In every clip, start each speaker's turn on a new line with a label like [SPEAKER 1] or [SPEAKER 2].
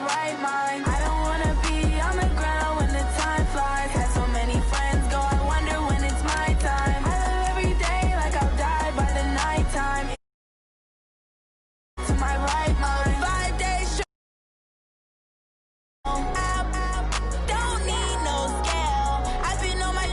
[SPEAKER 1] right mind. I don't wanna be on the ground when the time flies. Had so many friends go, I wonder when it's my time. I live every day like I'll die by the nighttime. To my right mind. 5 days straight. Don't need no scale. I've been on my,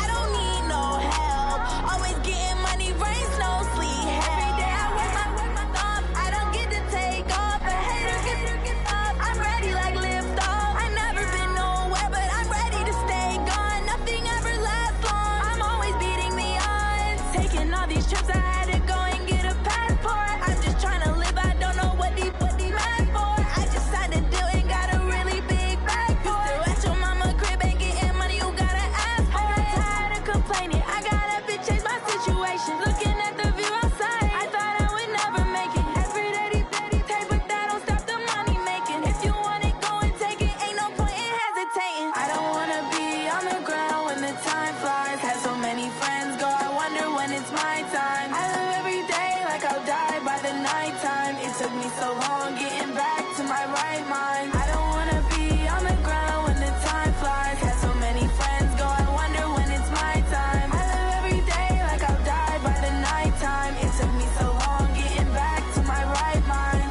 [SPEAKER 1] I don't need no help. Always getting money, rain, snow, sleet. Every day I work my thumb. I don't get to take off. A hater get up. I'm ready like lift off. I've never been nowhere, but I'm ready to stay gone. Nothing ever lasts long. I'm always beating the odds. Taking all these trips, I had to go and get a passport. I'm just trying to live. I don't know what these mad for. I just signed a deal and got a really big bag for it. Still at your mama crib ain't getting money, you gotta ask for it. I'm tired of complaining. I got up and changed my situation. Looking at the view outside, I thought I would never make it. Every day they take, but that don't stop the money making. If you want it, go and take it. Ain't no point in hesitating. I don't wanna be on the ground when the time flies. Had so many friends go, I wonder when it's my time. I live every day like I'll die by the nighttime. It took me so long getting back to my right mind. I don't wanna be on the ground when the time flies. Had so many friends go, I wonder when it's my time. I live every day like I'll die by the nighttime. It took me so long getting back to my right mind.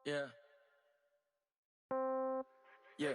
[SPEAKER 2] Yeah. Yeah.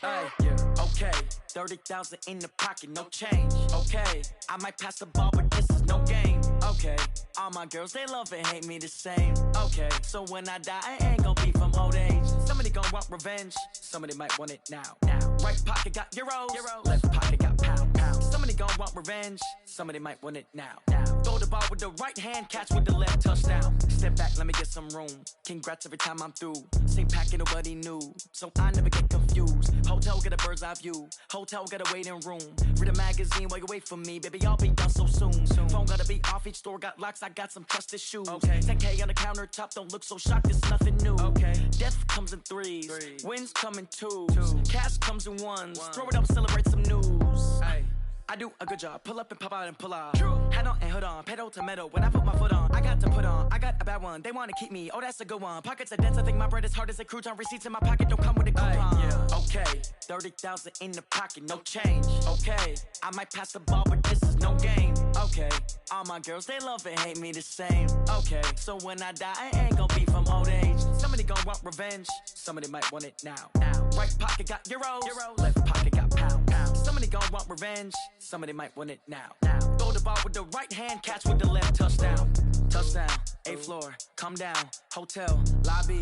[SPEAKER 2] Hey, yeah. Okay. 30,000 in the pocket, no change. Okay. I might pass the ball, but this is no game. Okay. All my girls, they love and hate me the same. Okay. So when I die, I ain't gonna be from old age. Somebody gonna want revenge. Somebody might want it now. Right pocket got euros. Left pocket got pounds. Somebody gonna want revenge. Somebody might want it now. Throw the ball with the right hand, catch with the left, touchdown. Step back, let me get some room. Congrats every time I'm through. Same packet, nobody knew. So I never get confused. Hotel get a bird's eye view. Hotel get a waiting room. Read a magazine while you wait for me. Baby, I'll be done so soon. Phone gotta be off, each store got locks. I got some trusted shoes. Okay. 10K on the countertop, don't look so shocked, it's nothing new. Okay. Death comes in threes. Wins come in twos. Cash comes in ones. Throw it up, celebrate some news. Hey. I do a good job, pull up and pop out and pull off. Hat on and hood on, pedal to metal. When I put my foot on, I got to put on. I got a bad one, they wanna keep me, oh that's a good one. Pockets are dense, I think my bread is hard as a crouton. Receipts in my pocket don't come with a coupon. Yeah. Okay, 30,000 in the pocket, no change. Okay, I might pass the ball, but this is no game. Okay, all my girls, they love and hate me the same. Okay, so when I die, I ain't gonna be from old age. Somebody gonna want revenge, somebody might want it now. Right pocket got euros. Left pocket got pounds. Somebody gonna want revenge, somebody might want it now. Throw the ball with the right hand, catch with the left, touchdown. Touchdown, 8th floor, come down, hotel, lobby.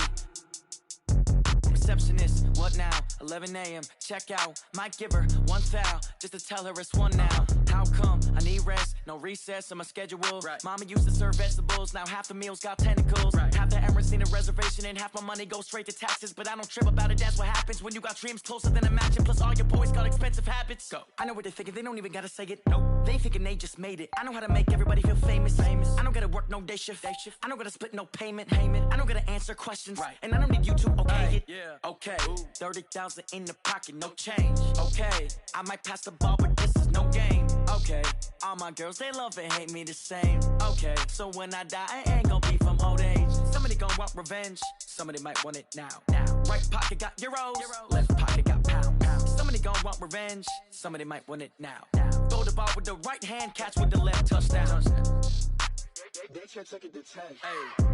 [SPEAKER 2] Receptionist, what now? 11 a.m., check out. Might give her one foul, just to tell her it's one now. How come? I need rest, no recess in my schedule. Right. Mama used to serve vegetables, now half the meals got tentacles. Right. Half the Emirates need a reservation and half my money goes straight to taxes. But I don't trip about it, that's what happens when you got dreams closer than a mansion. Plus all your boys got expensive habits. Go. I know what they're thinking, they don't even gotta say it. Nope. They thinking they just made it. I know how to make everybody feel famous. I don't gotta work no day shift. I don't gotta split no payment. I don't gotta answer questions. Right. And I don't need you to okay it. Yeah. Okay, 30,000 in the pocket, no change. Okay, I might pass the ball, but this is no game. Okay, all my girls, they love and hate me the same. Okay, so when I die, I ain't gonna be from old age. Somebody gonna want revenge, somebody might want it now. Right pocket got euros. Left pocket got pounds. Somebody gonna want revenge, somebody might want it now. Throw the ball with the right hand, catch with the left, touchdown.
[SPEAKER 3] They check it to 10.
[SPEAKER 2] Hey.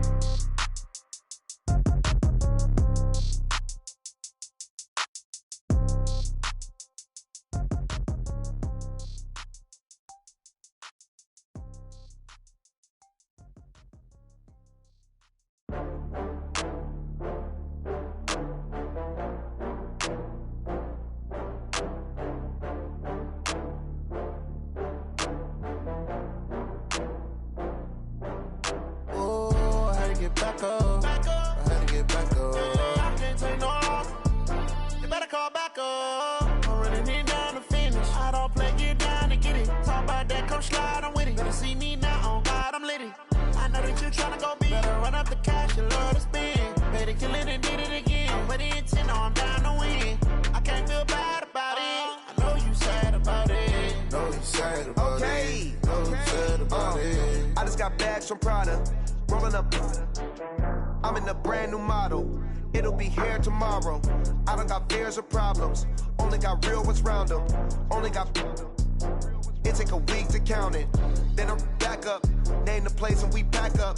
[SPEAKER 4] Back up. I had to get back up. I can't take no loss. You better call back up. I'm running it down to finish. I don't play, get down to get it. Talk about that, come slide, I'm with it. Better see me now, on God, I'm litty. I know that you tryna go big. Better run up the cash, you love to spend.
[SPEAKER 5] from Prada, rolling up. I'm in a brand new model. It'll be here tomorrow. I don't got fears or problems. Only got real ones round them. Only got. It take a week to count it. Then I'm back up. Name the place and we pack up.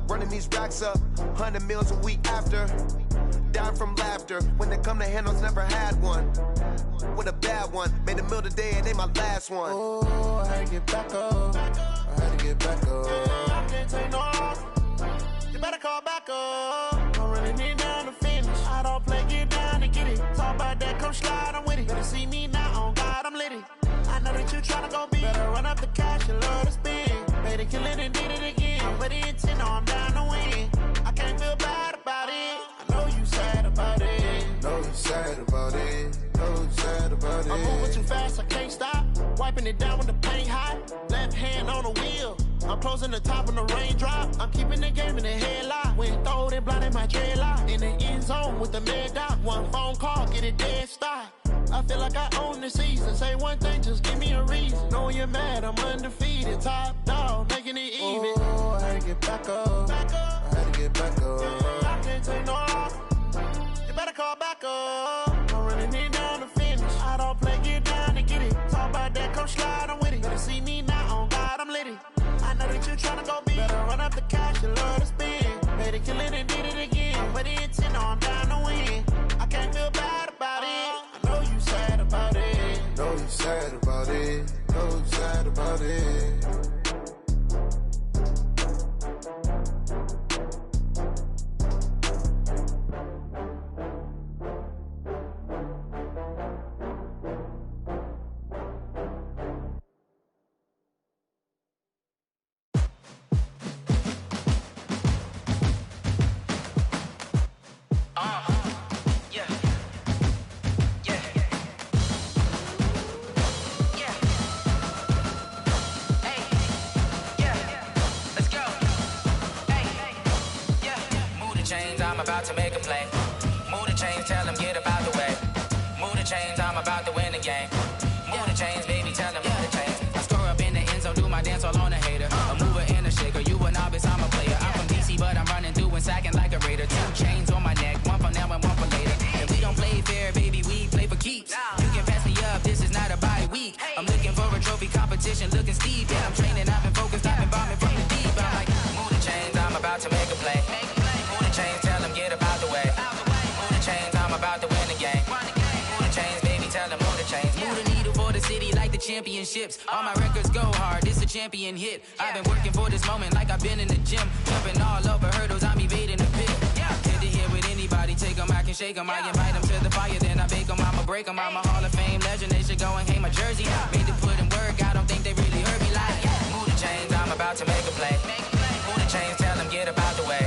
[SPEAKER 5] Running these racks up. 100 meals a week after. Down from laughter. When they come to handles, never had one. With a bad one. Made a meal today and ain't my last one.
[SPEAKER 4] Oh, I had to get back up. I had to get back up. I can't take no off. You better call back up. I'm running it down to finish. I don't play, get down and get it. Talk about that, come slide, I'm with it. Better see me now, on God, I'm litty. I know that you tryna go big. Better run up the cash, you love to spend. Made it, kill it, and did it again. I'm with the intent, no, I'm down to win. I can't feel bad about it. I know you sad about it.
[SPEAKER 5] Know you sad about it. Know you sad about it.
[SPEAKER 4] I'm moving too fast, I can't stop. Wiping it down with the paint hot. Left hand on the wheel. I'm closing the top when the raindrop. I'm keeping the game in the headlock. When throwed and blinded my dreadlock. In the end zone with the mad dot. One phone call, get it dead stop. I feel like I own the season. Say one thing, just give me a reason. Knowing you're mad, I'm undefeated. Top dog, making it even.
[SPEAKER 5] Oh, I had to get back up. I had to get back up.
[SPEAKER 4] I can't take no off. You better call back up. I'm running it down to finish. I don't play, get down and get it. Talk about that, come slide, I'm with it. Better see me now, on God, I'm litty. I know that you tryna go big. Better run up the cash, you love to spend. Made it, kill it, and did it again. But the intent, no, I'm down to win. I can't feel bad about it. I know you sad about it.
[SPEAKER 5] Know you sad about it. Know you sad about it.
[SPEAKER 2] I'm about to make a play. Move the chains, tell them get up out the way. Move the chains, I'm about to win the game. Move the chains, baby, tell them move the chains. I score up in the end zone, do my dance all on a hater. A mover and a shaker, you a novice, I'm a player. I'm from DC, but I'm running through and sacking like a raider. 2 chains on my neck, one for now and one for later. And we don't play fair, baby, we play for keeps. You can pass me up, this is not a bye week. I'm looking for a trophy competition, looking steep. Yeah, I'm training, I've been focused, I've been bombing from the deep. I'm like, move the chains, I'm about to make a play. Move the chains, tell them get up out the way. Move the chains, I'm about to win the game. Move the chains, baby, tell them move the chains. Move the needle for the city like the championships. All my records go hard, this a champion hit. I've been working for this moment like I've been in the gym. Jumping all over hurdles, I'm evading the pit. Head to head with anybody, take them, I can shake them. I invite them to the fire, then I bake them, I'ma break them. I'm a Hall of Fame legend, they should go and hang my jersey. Made to put in work, I don't think they really heard me like, move the chains, I'm about to make a play. Move the chains, tell them get up out the way.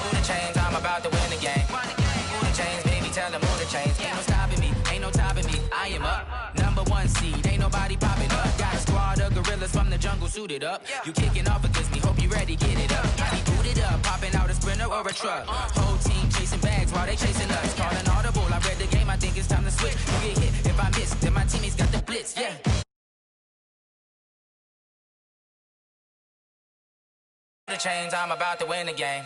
[SPEAKER 2] Move the chains, I'm about to win the game. Move the chains, baby, tell them move the chains. Ain't no stopping me, ain't no topping me. I am up, #1 seed, ain't nobody popping up. Got a squad of gorillas from the jungle suited up. You kicking off against me, hope you ready, get it up. I be booted up, popping out a sprinter or a truck. Whole team chasing bags while they chasing us. Calling audible, I read the game, I think it's time to switch. You get hit, if I miss, then my teammates got the blitz, yeah. Move the chains, I'm about to win the game.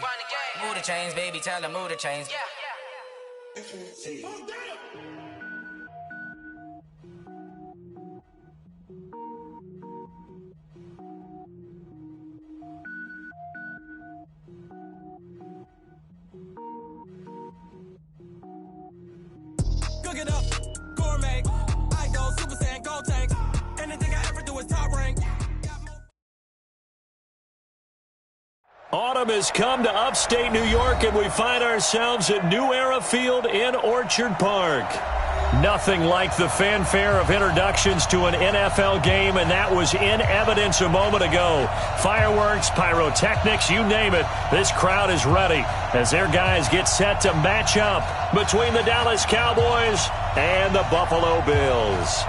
[SPEAKER 2] Move the chains, baby, tell them move the chains.
[SPEAKER 6] Cook it up, gourmet. I go Super Saiyan, go tank. Anything I ever do is top rank.
[SPEAKER 7] Autumn has come to upstate New York, and we find ourselves at New Era Field in Orchard Park. Nothing like the fanfare of introductions to an NFL game, and that was in evidence a moment ago. Fireworks, pyrotechnics, you name it. This crowd is ready as their guys get set to match up between the Dallas Cowboys and the Buffalo Bills.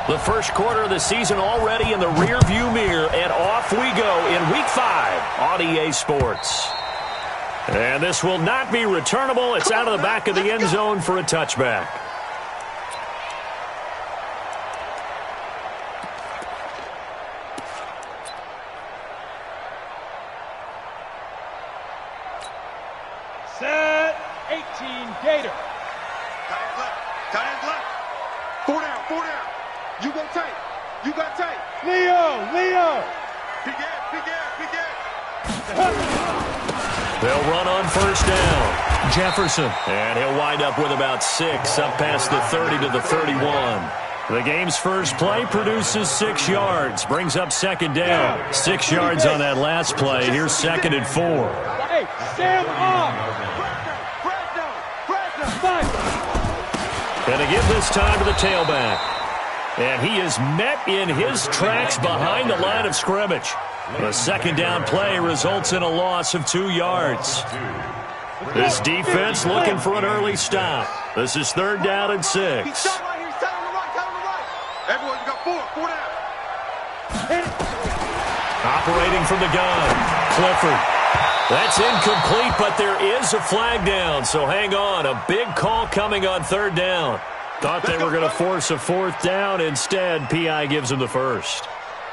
[SPEAKER 7] The first quarter of the season already in the rearview mirror, and off we go in Week 5 on EA Sports. And this will not be returnable. It's out of the back of the end zone for a touchback.
[SPEAKER 8] Set 18 Gator.
[SPEAKER 3] Tight end left. 4 down. You go tight. You got tight.
[SPEAKER 8] Leo.
[SPEAKER 3] Big air.
[SPEAKER 7] They'll run on first down. Jefferson. And he'll wind up with about 6 up past the 30 to the 31. The game's first play produces 6 yards. Brings up second down. 6 yards on that last play. Here's 2nd and 4.
[SPEAKER 8] Hey, Sam off.
[SPEAKER 7] And to give this time to the tailback. And he is met in his tracks behind the line of scrimmage. The second down play results in a loss of 2 yards. This defense looking for an early stop. This is 3rd down and 6.
[SPEAKER 3] Everyone, you got 4 down.
[SPEAKER 7] Operating from the gun, Clifford. That's incomplete, but there is a flag down, so hang on. A big call coming on 3rd down. Thought they were going to force a 4th down. Instead, P.I. gives them the first.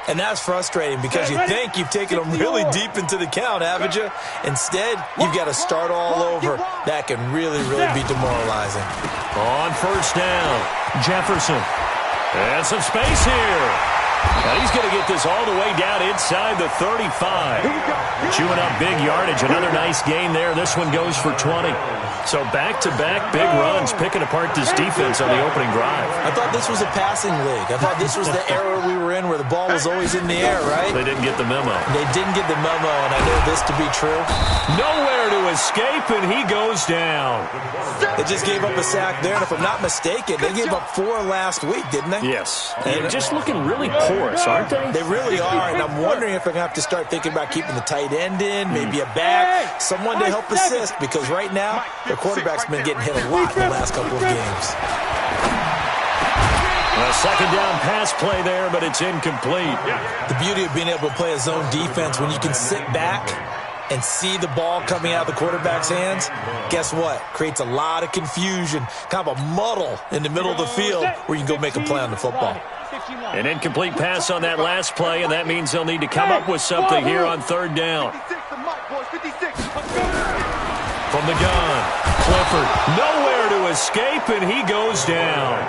[SPEAKER 9] And that's frustrating because you think you've taken them really deep into the count, haven't you? Instead, you've got to start all over. That can really be demoralizing.
[SPEAKER 7] On first down, Jefferson. And some space here. And he's going to get this all the way down inside the 35. Chewing up big yardage. Another nice gain there. This one goes for 20. So back-to-back big runs, picking apart this defense on the opening drive.
[SPEAKER 9] I thought this was a passing league. I thought this was the era we were in where the ball was always in the air, right?
[SPEAKER 7] They didn't get the memo.
[SPEAKER 9] They didn't get the memo, and I know this to be true.
[SPEAKER 7] Nowhere to escape, and he goes down.
[SPEAKER 9] They just gave up a sack there, and if I'm not mistaken, they gave up 4 last week, didn't they?
[SPEAKER 7] Yes. And just looking really porous, aren't they?
[SPEAKER 9] They really are, and I'm wondering if they're going to have to start thinking about keeping the tight end in, maybe a back, someone to help assist, because right now, their quarterback's been getting hit a lot in the last couple of games.
[SPEAKER 7] A second down pass play there, but it's incomplete.
[SPEAKER 9] The beauty of being able to play a zone defense when you can sit back and see the ball coming out of the quarterback's hands, guess what? Creates a lot of confusion, kind of a muddle in the middle of the field where you can go make a play on the football.
[SPEAKER 7] An incomplete pass on that last play, and that means they'll need to come up with something here on 3rd down. From the gun, Clifford, nowhere to escape, and he goes down.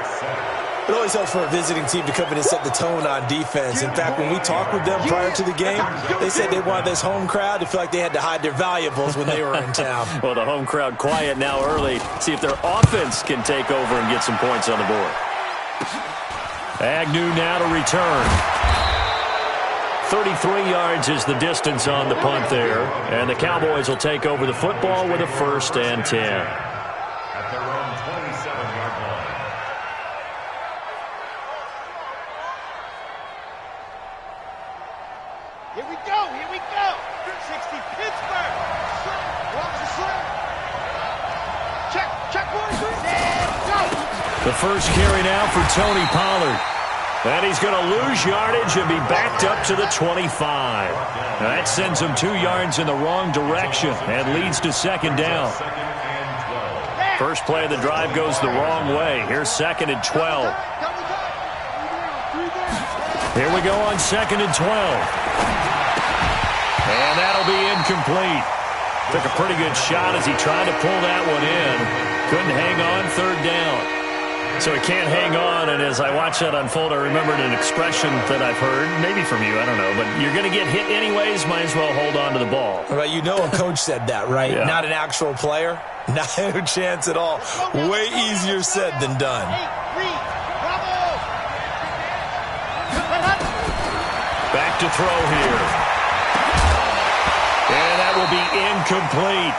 [SPEAKER 9] It always helps for a visiting team to come in and set the tone on defense. In fact, when we talked with them prior to the game, they said they wanted this home crowd to feel like they had to hide their valuables when they were in town.
[SPEAKER 7] Well, the home crowd quiet now early. See if their offense can take over and get some points on the board. Agnew now to return. 33 yards is the distance on the punt there. And the Cowboys will take over the football with a 1st and 10.
[SPEAKER 10] At their own 27-yard line.
[SPEAKER 8] Here we go. 60 Pittsburgh. Watch the sling. Check, boys. Go.
[SPEAKER 7] The first carry now for Tony Pollard. And he's going to lose yardage and be backed up to the 25. That sends him 2 yards in the wrong direction and leads to 2nd down. First play of the drive goes the wrong way. Here's 2nd and 12. Here we go on 2nd and 12. And that'll be incomplete. Took a pretty good shot as he tried to pull that one in. Couldn't hang on 3rd down. So he can't hang on, and as I watch that unfold, I remembered an expression that I've heard, maybe from you, I don't know, but you're going to get hit anyways, might as well hold on to the ball.
[SPEAKER 9] Well, you know a coach said that, right? Yeah. Not an actual player. Not a chance at all. Way easier said than done.
[SPEAKER 7] Back to throw here. And that will be incomplete.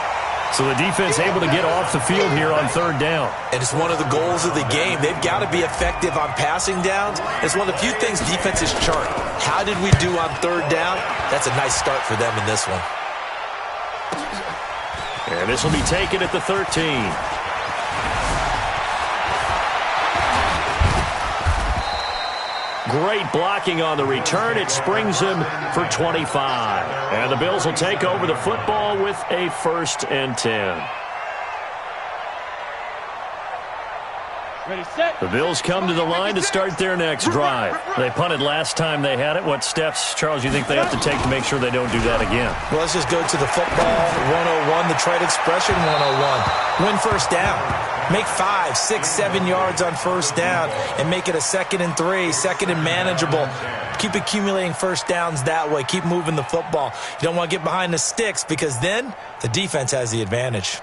[SPEAKER 7] So the defense able to get off the field here on 3rd down.
[SPEAKER 9] And it's one of the goals of the game. They've got to be effective on passing downs. It's one of the few things defenses chart. How did we do on 3rd down? That's a nice start for them in this one.
[SPEAKER 7] And this will be taken at the 13. great blocking on the return. It springs him for 25. And the Bills will take over the football with a 1st and 10.
[SPEAKER 8] Ready, set.
[SPEAKER 7] The Bills come to the line to start their next drive. They punted last time they had it. What steps, Charles, you think they have to take to make sure they don't do that again?
[SPEAKER 9] Well, let's just go to the football 101, the trade expression 101. Win first down. Make 5, 6, 7 yards on first down and make it a 2nd and 3, 2nd and manageable. Keep accumulating first downs that way. Keep moving the football. You don't want to get behind the sticks because then the defense has the advantage.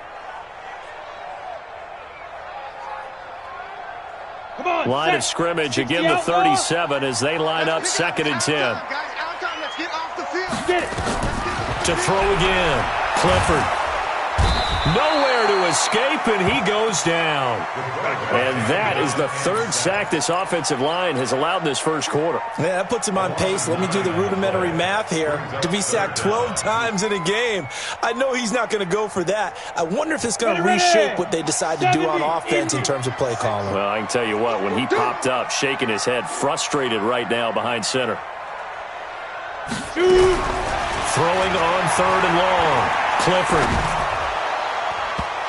[SPEAKER 7] Line of scrimmage, again the 37 as they line up 2nd and 10. To throw again. Clifford. Nowhere to escape, and he goes down. And that is the 3rd sack this offensive line has allowed this first quarter.
[SPEAKER 9] Yeah, that puts him on pace. Let me do the rudimentary math here. To be sacked 12 times in a game, I know he's not going to go for that. I wonder if it's going to reshape what they decide to do on offense in terms of play calling.
[SPEAKER 7] Well, I can tell you what, when he popped up, shaking his head, frustrated right now behind center. Throwing on 3rd and long. Clifford.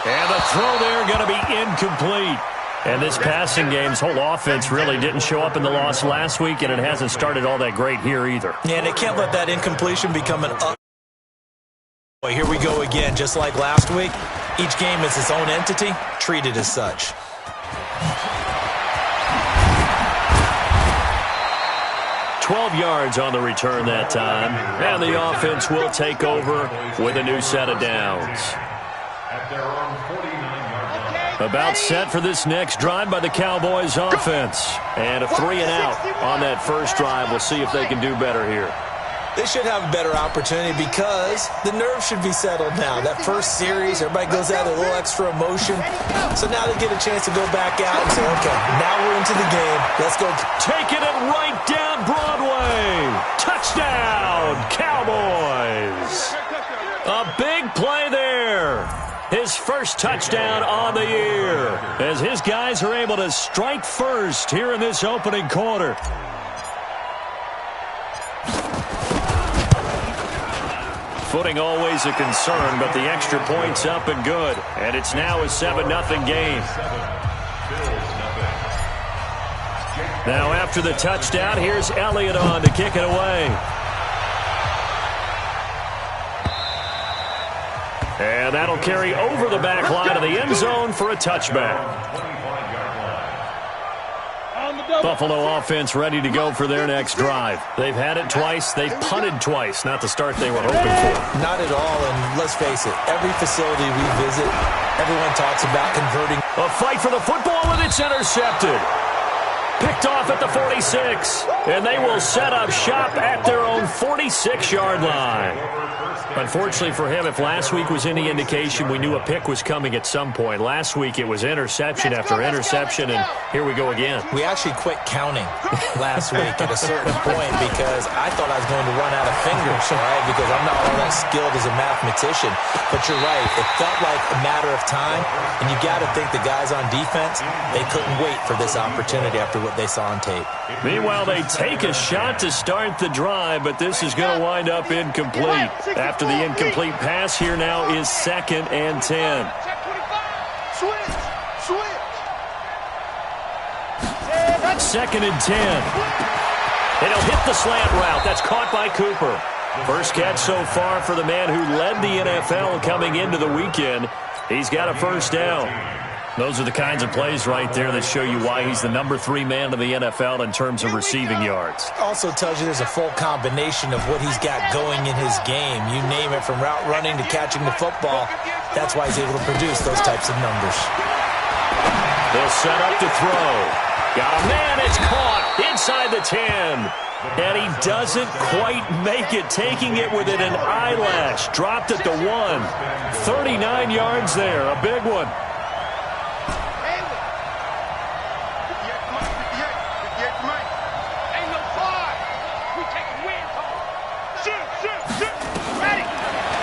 [SPEAKER 7] And the throw there going to be incomplete. And this passing game's whole offense really didn't show up in the loss last week, and it hasn't started all that great here either.
[SPEAKER 9] Yeah, and they can't let that incompletion become an up. Here we go again, just like last week. Each game is its own entity, treated as such.
[SPEAKER 7] $12 yards on the return that time. And the offense will take over with a new set of downs. About set for this next drive by the Cowboys offense. And a 3 and out on that first drive. We'll see if they can do better here.
[SPEAKER 9] They should have a better opportunity because the nerves should be settled now. That first series, everybody goes out with a little extra emotion. So now they get a chance to go back out and say, okay, now we're into the game. Let's go.
[SPEAKER 7] Taking it right down Broadway. Touchdown, Cowboys. A big play there. His first touchdown on the year as his guys are able to strike first here in this opening quarter. Footing always a concern, but the extra point's up and good. And it's now a 7-0 game. Now after the touchdown, here's Elliott on to kick it away. And that'll carry over the back line of the end zone for a touchback. Buffalo offense ready to go for their next drive. They've had it twice. They've punted twice. Not the start they were hoping for.
[SPEAKER 9] Not at all, and let's face it, every facility we visit, everyone talks about converting.
[SPEAKER 7] A fight for the football, and it's intercepted. Picked off at the 46, and they will set up shop at their own 46-yard line. Unfortunately for him, if last week was any indication, we knew a pick was coming at some point. Last week it was interception after interception, and here we go again.
[SPEAKER 9] We actually quit counting last week at a certain point because I thought I was going to run out of fingers, right? Because I'm not all that skilled as a mathematician. But you're right. It felt like a matter of time, and you got to think the guys on defense, they couldn't wait for this opportunity after what they saw on tape.
[SPEAKER 7] Meanwhile, they take a shot to start the drive, but this is going to wind up incomplete. After the incomplete pass, here now is 2nd and 10. Second and 10. It'll hit the slant route. That's caught by Cooper. First catch so far for the man who led the NFL coming into the weekend. He's got a first down. Those are the kinds of plays right there that show you why he's the number 3 man in the NFL in terms of receiving yards.
[SPEAKER 9] Also tells you there's a full combination of what he's got going in his game. You name it, from route running to catching the football. That's why he's able to produce those types of numbers.
[SPEAKER 7] They'll set up to throw. Got a man, it's caught inside the 10. And he doesn't quite make it, taking it within an eyelash. Dropped at the 1. 39 yards there, a big one.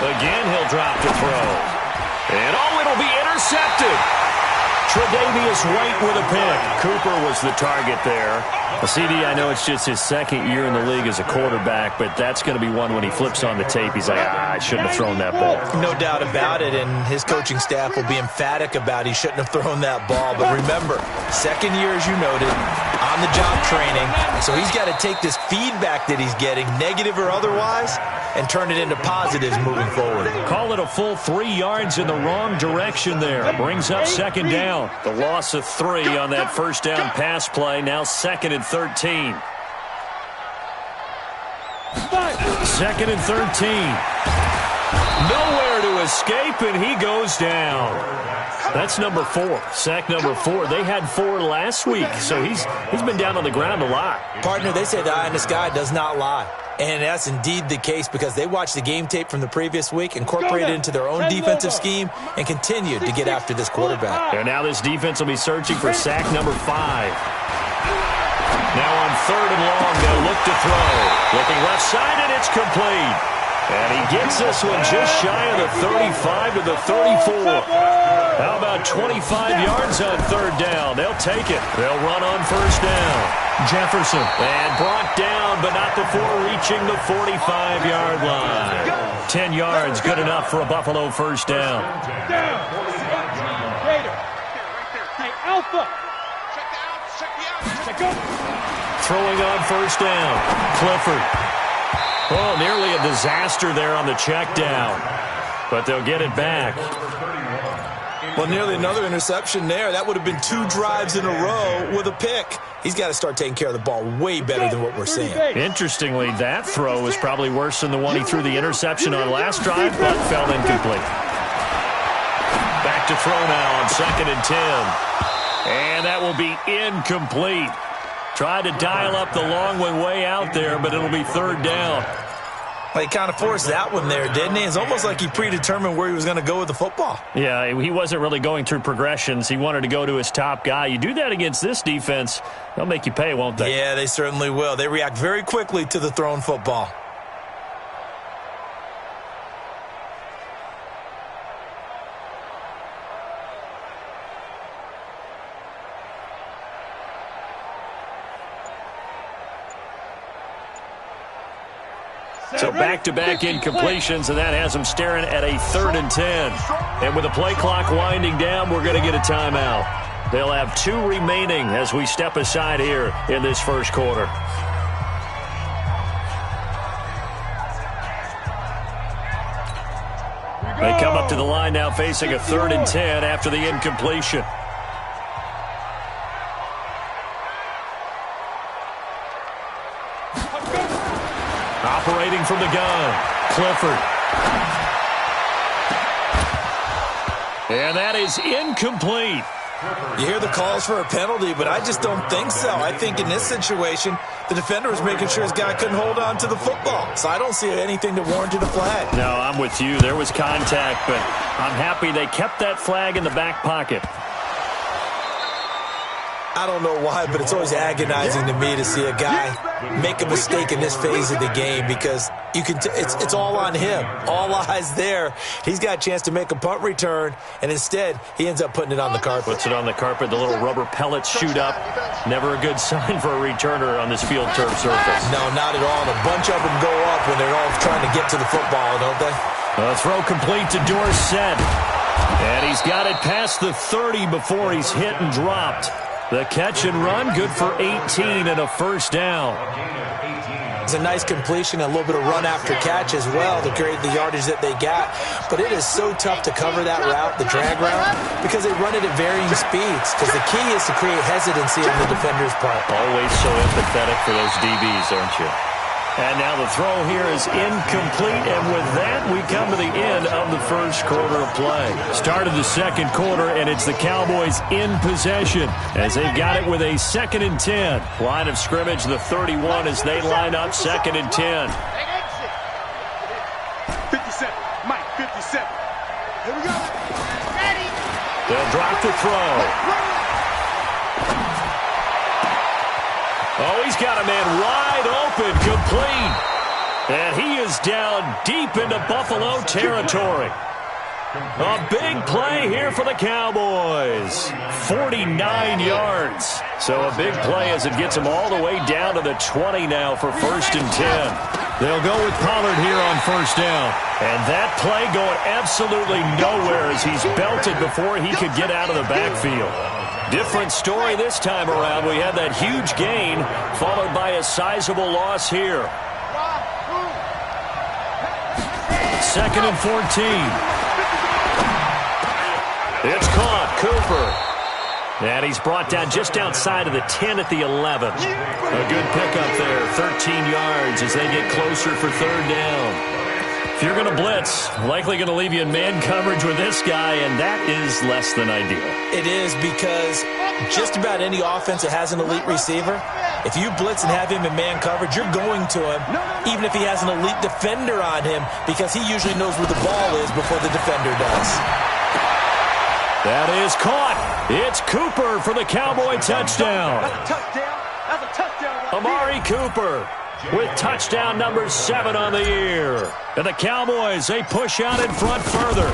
[SPEAKER 7] Again, he'll drop to throw. And it'll be intercepted. Tre'Davious White with a pick. Cooper was the target there. The CD, I know it's just his second year in the league as a quarterback, but that's going to be one when he flips on the tape. He's like, I shouldn't have thrown that ball.
[SPEAKER 9] No doubt about it, and his coaching staff will be emphatic about he shouldn't have thrown that ball. But remember, second year, as you noted, on-the-job training. So he's got to take this feedback that he's getting, negative or otherwise, and turn it into positives moving forward.
[SPEAKER 7] Call it a full 3 yards in the wrong direction there. Brings up second down. The loss of 3 on that first down pass play. Now 2nd and 13. 2nd and 13. Nowhere to escape, and he goes down. That's number 4. Sack number 4. They had 4 last week, so he's been down on the ground a lot.
[SPEAKER 9] Partner, they say the eye in the sky does not lie. And that's indeed the case because they watched the game tape from the previous week, incorporated it into their own defensive scheme, and continued to get after this quarterback.
[SPEAKER 7] And now this defense will be searching for sack number 5. Now on 3rd and long, they'll look to throw. Looking left side, and it's complete. And he gets this one just shy of the 35 to the 34. How about 25 yards on 3rd down? They'll take it. They'll run on 1st down. Jefferson. And brought down, but not before reaching the 45-yard line. 10 yards, good enough for a Buffalo 1st down.
[SPEAKER 8] Hey, Alpha.
[SPEAKER 7] Throwing on 1st down. Clifford. Oh, nearly a disaster there on the check down. But they'll get it back.
[SPEAKER 9] Well, nearly another interception there. That would have been 2 drives in a row with a pick. He's got to start taking care of the ball way better than what we're seeing.
[SPEAKER 7] Interestingly, that throw was probably worse than the one he threw the interception on last drive, but fell incomplete. Back to throw now on 2nd and 10. And that will be incomplete. Tried to dial up the long one way out there, but it'll be 3rd down.
[SPEAKER 9] Well, he kind of forced that one there, didn't he? It's almost like he predetermined where he was going to go with the football.
[SPEAKER 7] Yeah, he wasn't really going through progressions. He wanted to go to his top guy. You do that against this defense, they'll make you pay, won't they?
[SPEAKER 9] Yeah, they certainly will. They react very quickly to the thrown football.
[SPEAKER 7] So back-to-back incompletions, and that has them staring at a 3rd and 10. And with the play clock winding down, we're going to get a timeout. They'll have 2 remaining as we step aside here in this first quarter. They come up to the line now facing a 3rd and 10 after the incompletion. Operating from the gun, Clifford. And that is incomplete.
[SPEAKER 9] You hear the calls for a penalty, but I just don't think so. I think in this situation, the defender was making sure his guy couldn't hold on to the football. So I don't see anything that warranted a flag.
[SPEAKER 7] No, I'm with you. There was contact, but I'm happy they kept that flag in the back pocket.
[SPEAKER 9] I don't know why, but it's always agonizing to me to see a guy make a mistake in this phase of the game because you can. It's all on him. All eyes there. He's got a chance to make a punt return, and instead he ends up putting it on the carpet.
[SPEAKER 7] Puts it on the carpet. The little rubber pellets shoot up. Never a good sign for a returner on this field turf surface.
[SPEAKER 9] No, not at all. And a bunch of them go up when they're all trying to get to the football, don't they?
[SPEAKER 7] Throw complete to Dorsett. And he's got it past the 30 before he's hit and dropped. The catch and run, good for 18 and a 1st down.
[SPEAKER 9] It's a nice completion, a little bit of run after catch as well to create the yardage that they got. But it is so tough to cover that route, the drag route, because they run it at varying speeds. Because the key is to create hesitancy on the defender's part.
[SPEAKER 7] Always so empathetic for those DBs, aren't you? And now the throw here is incomplete, and with that, we come to the end of the first quarter of play. Start of the second quarter, and it's the Cowboys in possession as they've got it with a 2nd and 10. Line of scrimmage, the 31, as they line up 2nd and 10.
[SPEAKER 3] 57, Mike, 57. Here we go.
[SPEAKER 8] Ready.
[SPEAKER 7] They'll drop the throw. Oh, he's got a man wide open, complete. And he is down deep into Buffalo territory. A big play here for the Cowboys. 49 yards. So a big play as it gets them all the way down to the 20 now for 1st and 10. They'll go with Pollard here on 1st down. And that play going absolutely nowhere as he's belted before he could get out of the backfield. Different story this time around. We had that huge gain followed by a sizable loss here. 2nd and 14. It's caught. Cooper. And he's brought down just outside of the 10 at the 11. A good pickup there. 13 yards as they get closer for 3rd down. If you're going to blitz, likely going to leave you in man coverage with this guy, and that is less than ideal.
[SPEAKER 9] It is because just about any offense that has an elite receiver, if you blitz and have him in man coverage, you're going to him, even if he has an elite defender on him, because he usually knows where the ball is before the defender does.
[SPEAKER 7] That is caught. It's Cooper for the Cowboy touchdown.
[SPEAKER 8] That's a touchdown. That's a touchdown.
[SPEAKER 7] Amari Cooper with touchdown number 7 on the year. And the Cowboys, they push out in front further.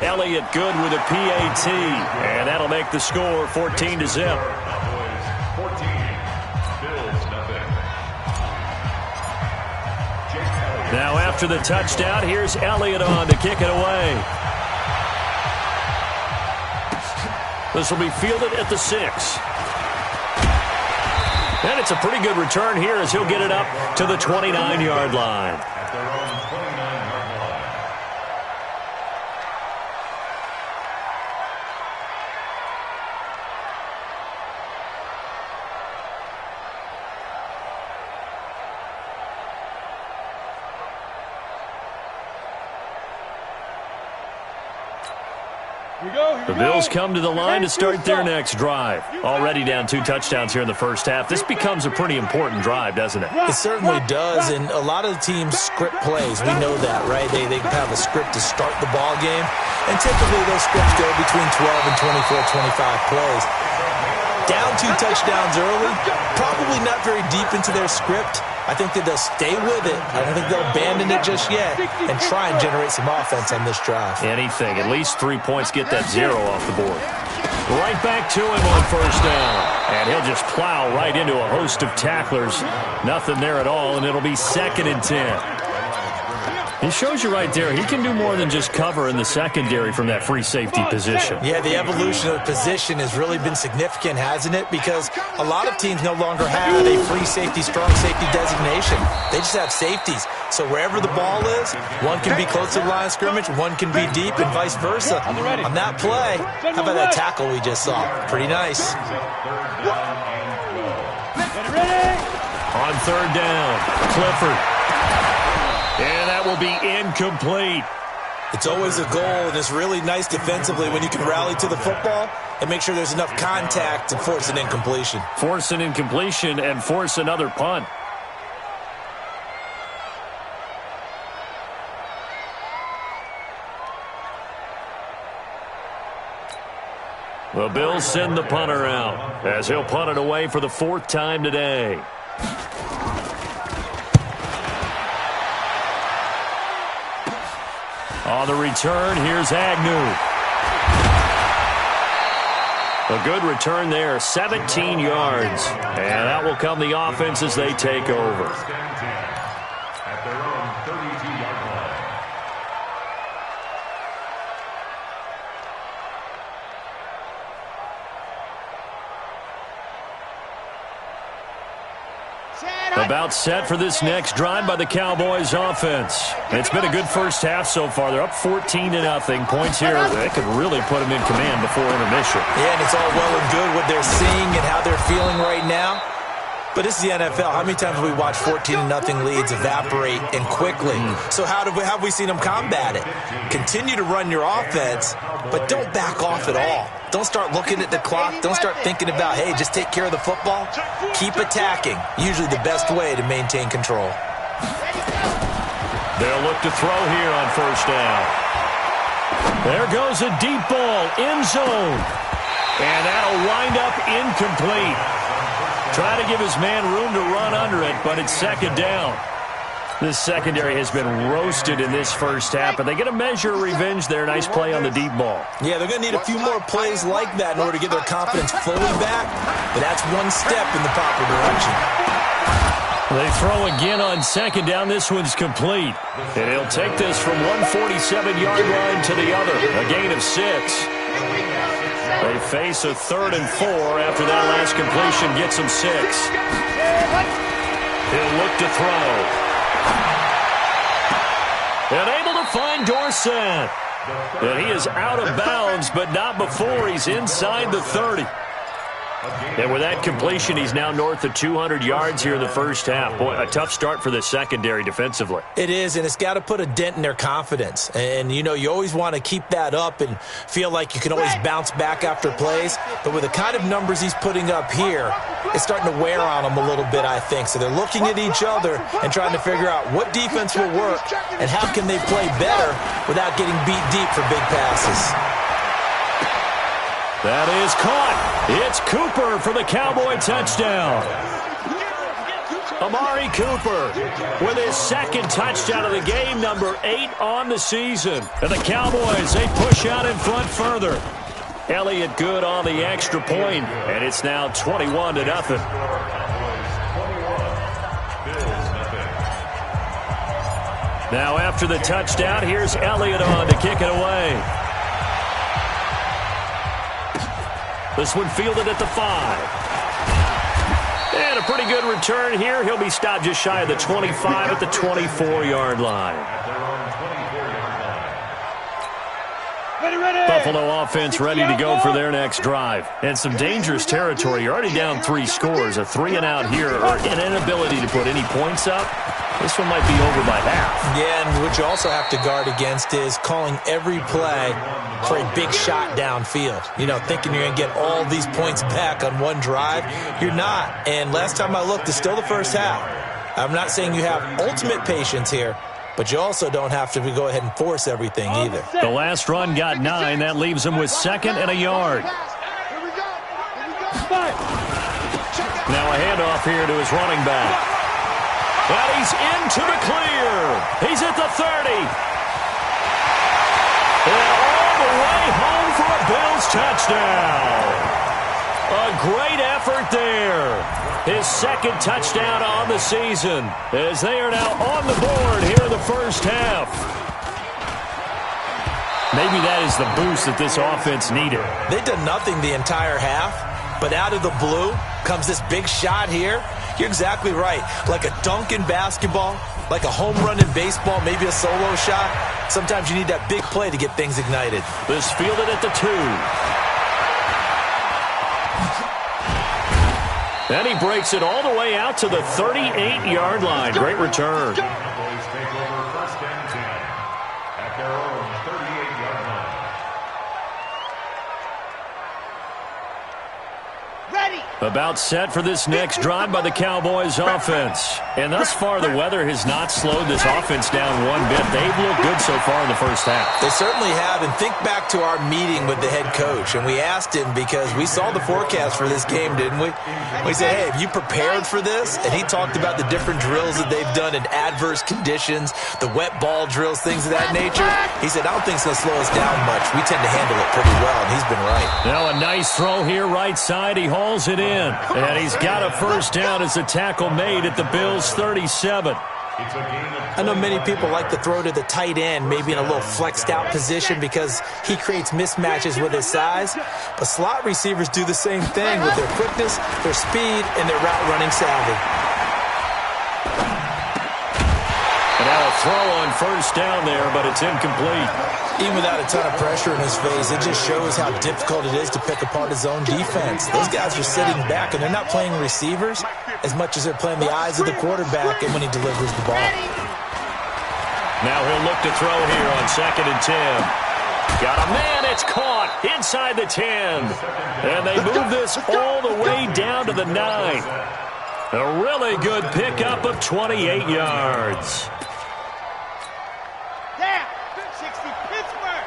[SPEAKER 7] Elliott good with a PAT. And that'll make the score 14-0.
[SPEAKER 10] Cowboys 14, Bills nothing.
[SPEAKER 7] Now after the touchdown, here's Elliott on to kick it away. This will be fielded at the 6. And it's a pretty good return here as he'll get it up to the 29-yard line.
[SPEAKER 10] At their own 29-yard line.
[SPEAKER 7] The Bills come to the line to start their next drive. Already down 2 touchdowns here in the first half. This becomes a pretty important drive, doesn't it?
[SPEAKER 9] It certainly does, and a lot of the teams script plays. We know that, right? They have a script to start the ball game, and typically those scripts go between 12 and 24, 25 plays. Down 2 touchdowns early, probably not very deep into their script. I think that they'll stay with it. I don't think they'll abandon it just yet and try and generate some offense on this drive.
[SPEAKER 7] Anything. At least 3 points get that 0 off the board. Right back to him on 1st down. And he'll just plow right into a host of tacklers. Nothing there at all, and it'll be 2nd and 10. He shows you right there, he can do more than just cover in the secondary from that free safety position.
[SPEAKER 9] Yeah, the evolution of the position has really been significant, hasn't it? Because a lot of teams no longer have a free safety, strong safety designation. They just have safeties. So wherever the ball is, one can be close to the line of scrimmage, one can be deep, and vice versa. On that play, how about that tackle we just saw? Pretty nice.
[SPEAKER 7] On 3rd down, Clifford. And that will be incomplete.
[SPEAKER 9] It's always a goal, and it's really nice defensively when you can rally to the football and make sure there's enough contact to force an incompletion.
[SPEAKER 7] Force an incompletion and force another punt. The Bills send the punter out as he'll punt it away for the 4th time today. On the return, here's Agnew. A good return there, 17 yards. And that will come the offense as they take over.
[SPEAKER 10] At their own 32-yard line.
[SPEAKER 7] About set for this next drive by the Cowboys offense. It's been a good first half so far. They're up 14-0. Points here, they could really put them in command before intermission.
[SPEAKER 9] Yeah, and it's all well and good what they're seeing and how they're feeling right now. But this is the NFL. How many times have we watched 14-0 leads evaporate and quickly? So how have we seen them combat it? Continue to run your offense, but don't back off at all. Don't start looking at the clock. Don't start thinking about, hey, just take care of the football. Keep attacking. Usually the best way to maintain control.
[SPEAKER 7] They'll look to throw here on 1st down. There goes a deep ball, end zone. And that'll wind up incomplete. Try to give his man room to run under it, but it's 2nd down. This secondary has been roasted in this first half, but they get a measure of revenge there. Nice play on the deep ball.
[SPEAKER 9] Yeah, they're going to need a few more plays like that in order to get their confidence fully back, but that's one step in the proper direction.
[SPEAKER 7] They throw again on second down. This one's complete. And he'll take this from 147-yard line to the other. A gain of 6. They face a 3rd and 4 after that last completion gets them 6. He'll look to throw. And able to find Dorsett. And he is out of bounds, but not before he's inside the 30. And with that completion, he's now north of 200 yards here in the first half. Boy, a tough start for the secondary defensively.
[SPEAKER 9] It is, and it's got to put a dent in their confidence. And, you know, you always want to keep that up and feel like you can always bounce back after plays. But with the kind of numbers he's putting up here, it's starting to wear on them a little bit, I think. So they're looking at each other and trying to figure out what defense will work and how can they play better without getting beat deep for big passes.
[SPEAKER 7] That is caught. It's Cooper for the Cowboy touchdown. Amari Cooper with his second touchdown of the game, number 8 on the season. And the Cowboys, they push out in front further. Elliott good on the extra point, and it's now 21-0. Now after the touchdown, here's Elliott on to kick it away. This one fielded at the 5. And a pretty good return here. He'll be stopped just shy of the 25 at the 24-yard line. Buffalo offense ready to go for their next drive. And some dangerous territory. You're already down 3 scores. A 3-and-out here or an inability to put any points up. This one might be over by half. Yeah, and what you also have to guard against is calling every play for a big shot downfield. You know, thinking you're going to get all these points back on one drive. You're not. And last time I looked, it's still the first half. I'm not saying you have ultimate patience here, but you also don't have to go ahead and force everything either. The last run got 9. That leaves him with 2nd and a yard. Now a handoff here to his running back. And he's into the clear. He's at the 30. And all the way home for a Bills touchdown. A great effort there. His 2nd touchdown on the season as they are now on the board here in the first half. Maybe that is the boost that this offense needed. They've done nothing the entire half, but out of the blue comes this big shot here. You're exactly right. Like a dunk in basketball, like a home run in baseball, maybe a solo shot. Sometimes you need that big play to get things ignited. This fielded at the 2. And he breaks it all the way out to the 38-yard line. Great return.
[SPEAKER 10] Cowboys take over 1st and 10 at their own 38-yard line.
[SPEAKER 8] Ready.
[SPEAKER 7] About set for this next drive by the Cowboys offense. And thus far, the weather has not slowed this offense down one bit. They've looked good so far in the first half.
[SPEAKER 9] They certainly have. And think back to our meeting with the head coach. And we asked him because we saw the forecast for this game, didn't we? We said, hey, have you prepared for this? And he talked about the different drills that they've done in adverse conditions, the wet ball drills, things of that nature. He said, I don't think it's going to slow us down much. We tend to handle it pretty well, and he's been right.
[SPEAKER 7] Now a nice throw here right side. He hauls it in. And he's got a first down as the tackle made at the Bills' 37.
[SPEAKER 9] I know many people like to throw to the tight end, maybe in a little flexed out position because he creates mismatches with his size. But slot receivers do the same thing with their quickness, their speed, and their route running savvy.
[SPEAKER 7] And now a throw on first down there, but it's incomplete.
[SPEAKER 9] Even without a ton of pressure in his face, it just shows how difficult it is to pick apart his own defense. Those guys are sitting back, and they're not playing receivers as much as they're playing the eyes of the quarterback and when he delivers the ball.
[SPEAKER 7] Now he'll look to throw here on 2nd and 10. Got a man, it's caught inside the 10. And they move this all the way down to the 9. A really good pickup of 28 yards.
[SPEAKER 8] Down. 60 Pittsburgh.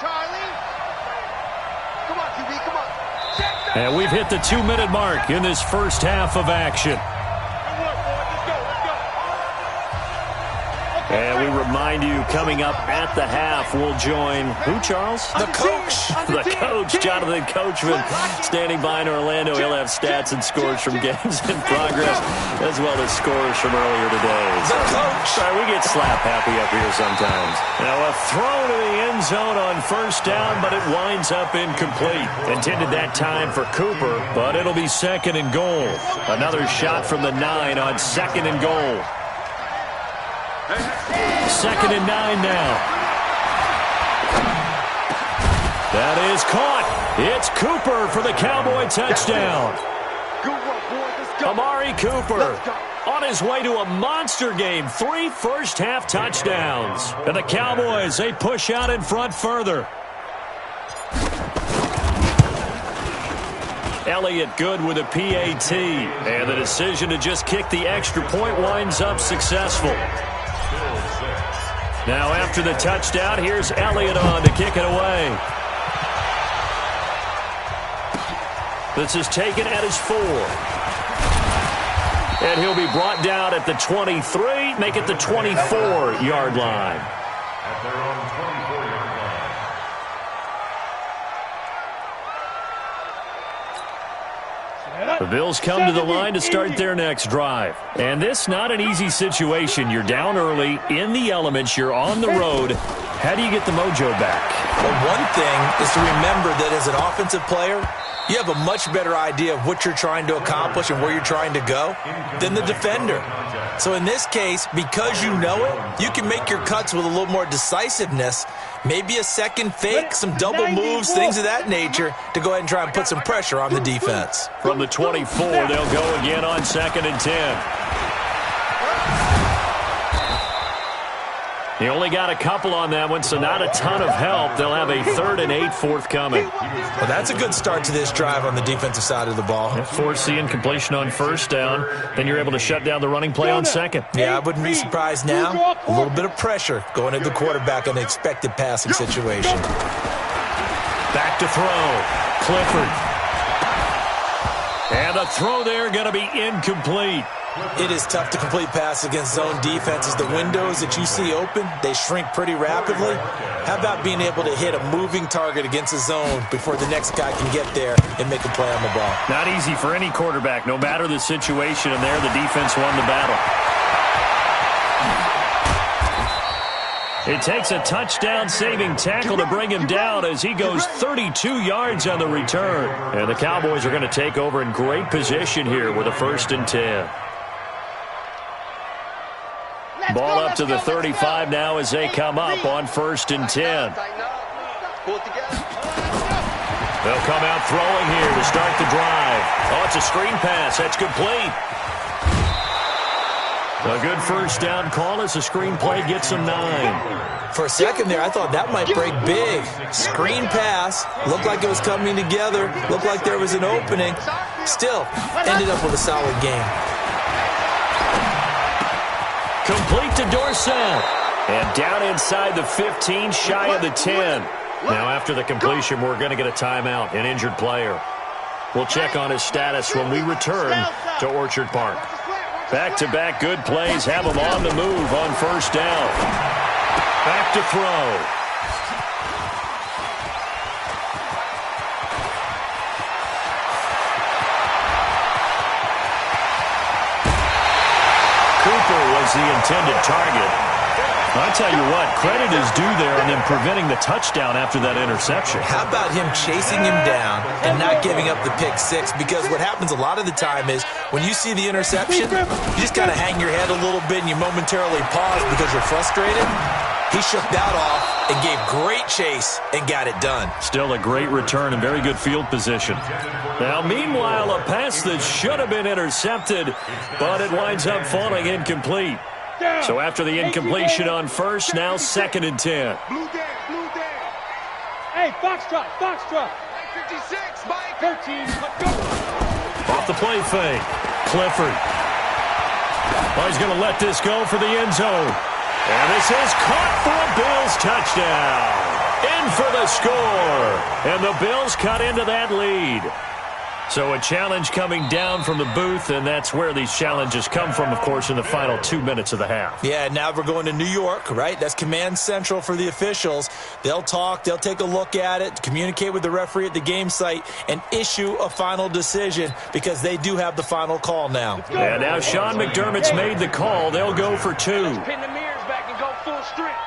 [SPEAKER 8] Charlie. Come on, QB, come on.
[SPEAKER 7] And we've hit the 2-minute mark in this first half of action. And we remind you, coming up at the half, we'll join who, Charles?
[SPEAKER 9] The coach.
[SPEAKER 7] The coach, Jonathan Coachman, standing by in Orlando. He'll have stats and scores from games in progress, as well as scores from earlier today.
[SPEAKER 9] The coach.
[SPEAKER 7] Sorry, we get slap happy up here sometimes. Now a throw to the end zone on first down, but it winds up incomplete. Intended that time for Cooper, but it'll be second and goal. Another shot from the 9 on second and goal. Second and 9 now. That is caught. It's Cooper for the Cowboy touchdown. Amari Cooper on his way to a monster game. 3 first-half touchdowns. And the Cowboys, they push out in front further. Elliott good with a PAT. And the decision to just kick the extra point winds up successful. Now after the touchdown, here's Elliott on to kick it away. This is taken at his 4. And he'll be brought down at the 23, make it the 24-yard line.
[SPEAKER 10] At their own 24-yard line.
[SPEAKER 7] The Bills come to the line to start their next drive. And this not an easy situation. You're down early, in the elements, you're on the road. How do you get the mojo back?
[SPEAKER 9] Well, one thing is to remember that as an offensive player, you have a much better idea of what you're trying to accomplish and where you're trying to go than the defender. So in this case, because you know it, you can make your cuts with a little more decisiveness, maybe a second fake, some double moves, things of that nature, to go ahead and try and put some pressure on the defense.
[SPEAKER 7] From the 24, they'll go again on 2nd and 10. He only got a couple on that one, so not a ton of help. They'll have a 3rd and 8 forthcoming.
[SPEAKER 9] Well, that's a good start to this drive on the defensive side of the ball.
[SPEAKER 7] Force the incompletion on first down. Then you're able to shut down the running play on second.
[SPEAKER 9] Yeah, I wouldn't be surprised now. A little bit of pressure going at the quarterback in the expected passing situation.
[SPEAKER 7] Back to throw. Clifford. And a throw there going to be incomplete.
[SPEAKER 9] It is tough to complete passes against zone defenses. The windows that you see open, they shrink pretty rapidly. How about being able to hit a moving target against a zone before the next guy can get there and make a play on the ball?
[SPEAKER 7] Not easy for any quarterback, no matter the situation, and there the defense won the battle. It takes a touchdown-saving tackle to bring him down as he goes 32 yards on the return. And the Cowboys are going to take over in great position here with a 1st and 10. Ball up to the 35 now as they come up on 1st and 10. They'll come out throwing here to start the drive. Oh, it's a screen pass. That's complete. A good first down call as the screen play gets them 9.
[SPEAKER 9] For a second there, I thought that might break big. Screen pass. Looked like it was coming together. Looked like there was an opening. Still, ended up with a solid game.
[SPEAKER 7] Complete to Dorsett. And down inside the 15, shy of the 10. Now after the completion, we're going to get a timeout, an injured player. We'll check on his status when we return to Orchard Park. Back-to-back good plays have him on the move on first down. Back to throw. Cooper was the intended target. I tell you what, credit is due there on them preventing the touchdown after that interception.
[SPEAKER 9] How about him chasing him down and not giving up the pick six? Because what happens a lot of the time is when you see the interception, you just kind of hang your head a little bit and you momentarily pause because you're frustrated. He shook that off and gave great chase and got it done. Still a great return and very good field position. Now, meanwhile, a pass that should have been intercepted, but it winds up falling incomplete. So after the incompletion on first, now 2nd and 10.
[SPEAKER 8] Hey, Foxtrot. 56, Mike. 13, go.
[SPEAKER 7] Off the play fake. Clifford. Oh, he's going to let this go for the end zone. And this is caught for a Bills touchdown. In for the score. And the Bills cut into that lead. So a challenge coming down from the booth, and that's where these challenges come from, of course, in the final 2 minutes of the half.
[SPEAKER 9] Yeah, now we're going to New York, right? That's command central for the officials. They'll talk, they'll take a look at it, communicate with the referee at the game site, and issue a final decision because they do have the final call now.
[SPEAKER 7] And now Sean McDermott's made the call. They'll go for 2.
[SPEAKER 8] Pin the mirrors back and go full strength.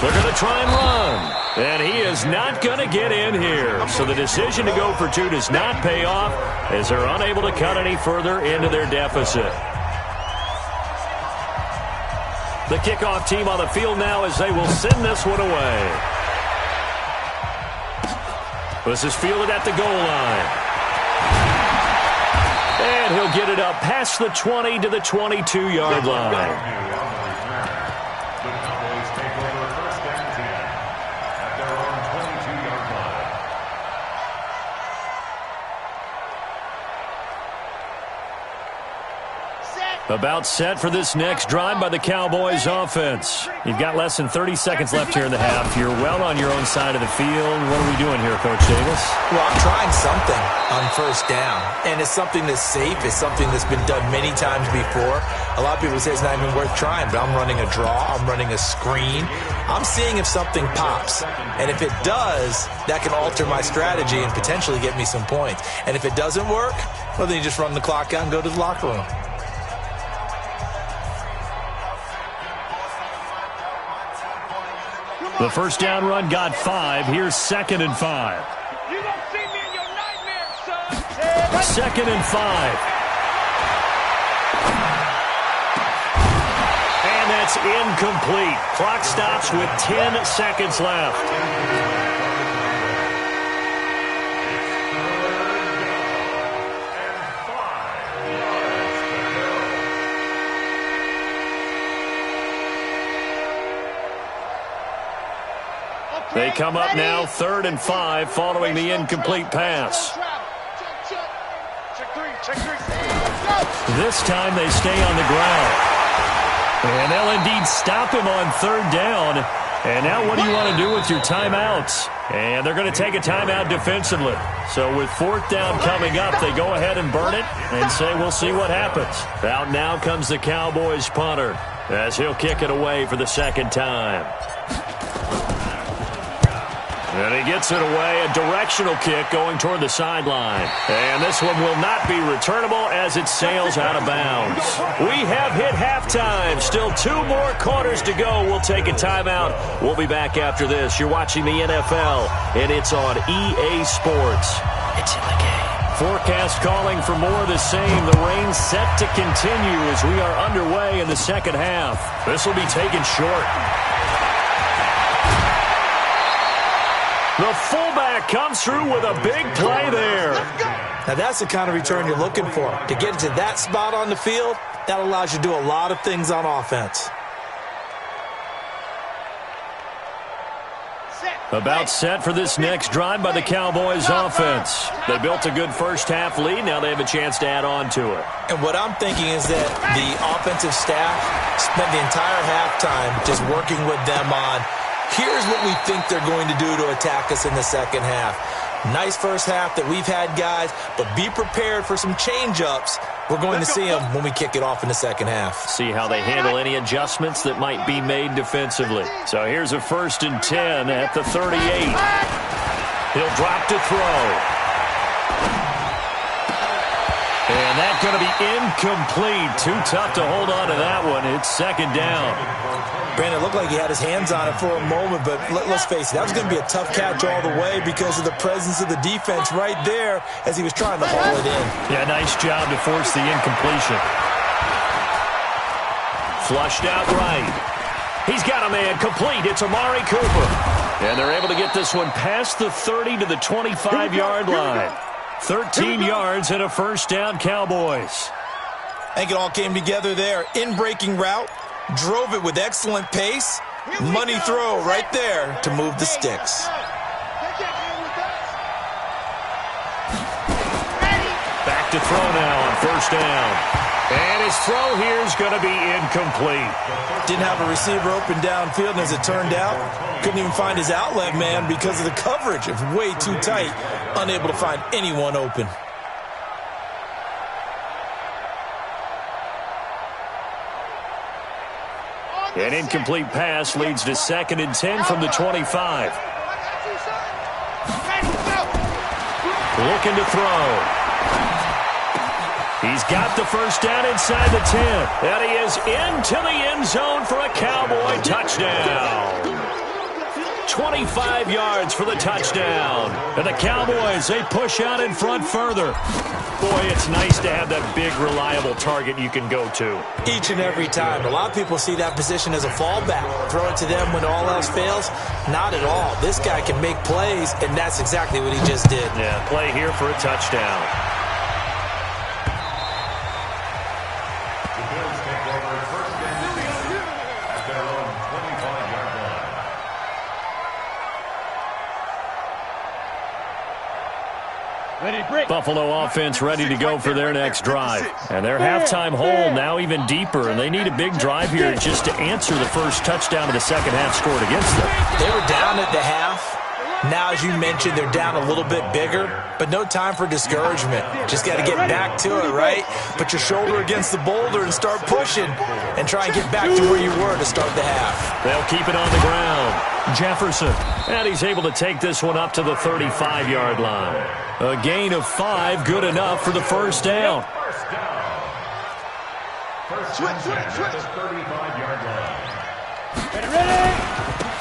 [SPEAKER 7] They're going to try and run. And he is not going to get in here. So the decision to go for 2 does not pay off as they're unable to cut any further into their deficit. The kickoff team on the field now as they will send this one away. This is fielded at the goal line. And he'll get it up past the 20 to the 22-yard line. About set for this next drive by the Cowboys offense. You've got less than 30 seconds left here in the half. You're well on your own side of the field. What are we doing here, Coach Davis?
[SPEAKER 9] Well, I'm trying something on first down, and it's something that's safe. It's something that's been done many times before. A lot of people say it's not even worth trying, but I'm running a draw. I'm running a screen. I'm seeing if something pops, and if it does, that can alter my strategy and potentially get me some points. And if it doesn't work, well, then you just run the clock out and go to the locker room.
[SPEAKER 7] The first down run got 5. Here's 2nd and 5.
[SPEAKER 8] You gonna see me in your nightmares, son.
[SPEAKER 7] 2nd and 5. And that's incomplete. Clock stops with 10 seconds left. They come up now 3rd and 5 following the incomplete pass. This time they stay on the ground. And they'll indeed stop him on 3rd down. And now what do you want to do with your timeouts? And they're going to take a timeout defensively. So with 4th down coming up, they go ahead and burn it and say we'll see what happens. Out now comes the Cowboys punter as he'll kick it away for the 2nd time. And he gets it away, a directional kick going toward the sideline. And this one will not be returnable as it sails out of bounds. We have hit halftime. Still 2 more quarters to go. We'll take a timeout. We'll be back after this. You're watching the NFL, and it's on EA Sports. It's in the game. Forecast calling for more of the same. The rain set to continue as we are underway in the second half. This will be taken short. The fullback comes through with a big play there.
[SPEAKER 9] Now that's the kind of return you're looking for. To get to that spot on the field, that allows you to do a lot of things on offense.
[SPEAKER 7] About set for this next drive by the Cowboys offense. They built a good first half lead. Now they have a chance to add on to it.
[SPEAKER 9] And what I'm thinking is that the offensive staff spent the entire halftime just working with them on here's what we think they're going to do to attack us in the second half. Nice first half that we've had, guys, but be prepared for some change-ups. We're going to see them when we kick it off in the second half.
[SPEAKER 7] See how they handle any adjustments that might be made defensively. So here's a 1st and 10 at the 38. He'll drop to throw. And that's going to be incomplete. Too tough to hold on to that one. It's 2nd down.
[SPEAKER 9] Brandon, it looked like he had his hands on it for a moment, but let's face it, that was going to be a tough catch all the way because of the presence of the defense right there as he was trying to haul it in.
[SPEAKER 7] Yeah, nice job to force the incompletion. Flushed out right. He's got a man complete. It's Amari Cooper. And they're able to get this one past the 30 to the 25-yard line. 13 yards and a 1st down, Cowboys.
[SPEAKER 9] I think it all came together there. In-breaking route. Drove it with excellent pace. Money throw right there to move the sticks.
[SPEAKER 7] Back to throw now on 1st down. And his throw here is going to be incomplete.
[SPEAKER 9] Didn't have a receiver open downfield, and as it turned out, couldn't even find his outlet man because of the coverage. It was way too tight, unable to find anyone open.
[SPEAKER 7] An incomplete pass leads to 2nd and 10 from the 25. Looking to throw. He's got the first down inside the 10. And he is into the end zone for a Cowboy touchdown. 25 yards for the touchdown. And the Cowboys, they push out in front further. Boy, it's nice to have that big, reliable target you can go to.
[SPEAKER 9] Each and every time. A lot of people see that position as a fallback. Throw it to them when all else fails. Not at all. This guy can make plays, and that's exactly what he just did.
[SPEAKER 7] Yeah, play here for a touchdown.
[SPEAKER 10] The Bills take over 1st and 10 at their own 25-yard line.
[SPEAKER 7] Buffalo offense ready to go for their next drive. And their halftime hole now even deeper, and they need a big drive here just to answer the first touchdown of the second half scored against them.
[SPEAKER 9] They were down at the half. Now, as you mentioned, they're down a little bit bigger, but no time for discouragement. Just got to get back to it, right? Put your shoulder against the boulder and start pushing and try and get back to where you were to start the half.
[SPEAKER 7] They'll keep it on the ground. Jefferson, and he's able to take this one up to the 35-yard line. A gain of 5, good enough for the first down.
[SPEAKER 10] First down. First and 10 at the 35-yard line.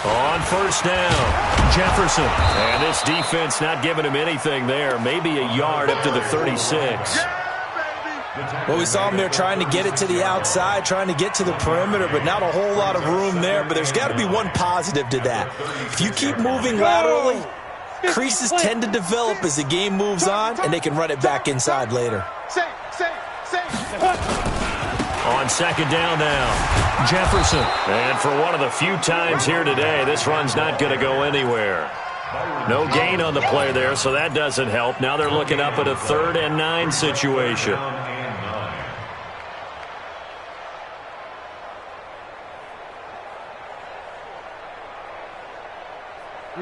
[SPEAKER 7] On first down, Jefferson. And this defense not giving him anything there. Maybe a yard up to the 36.
[SPEAKER 9] Well, we saw him there trying to get it to the outside, trying to get to the perimeter, but not a whole lot of room there. But there's got to be one positive to that. If you keep moving laterally, creases tend to develop as the game moves on, and they can run it back inside later.
[SPEAKER 7] On second down now, Jefferson. And for one of the few times here today, this run's not going to go anywhere. No gain on the play there, so that doesn't help. Now they're looking up at a 3rd and 9 situation.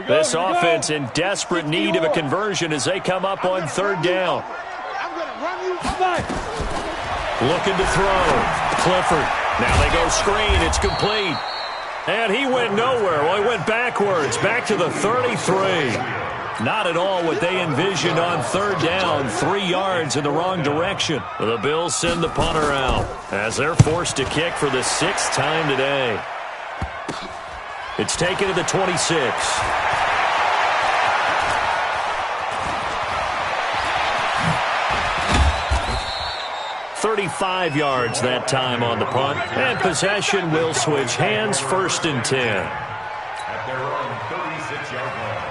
[SPEAKER 7] This offense in desperate need of a conversion as they come up on 3rd down. Looking to throw. Clifford. Now they go screen. It's complete. And he went nowhere. Well, he went backwards. Back to the 33. Not at all what they envisioned on 3rd down. 3 yards in the wrong direction. The Bills send the punter out as they're forced to kick for the 6th time today. It's taken to the 26. 35 yards that time on the punt. And possession will switch hands, 1st and 10.
[SPEAKER 10] At their own 36-yard line.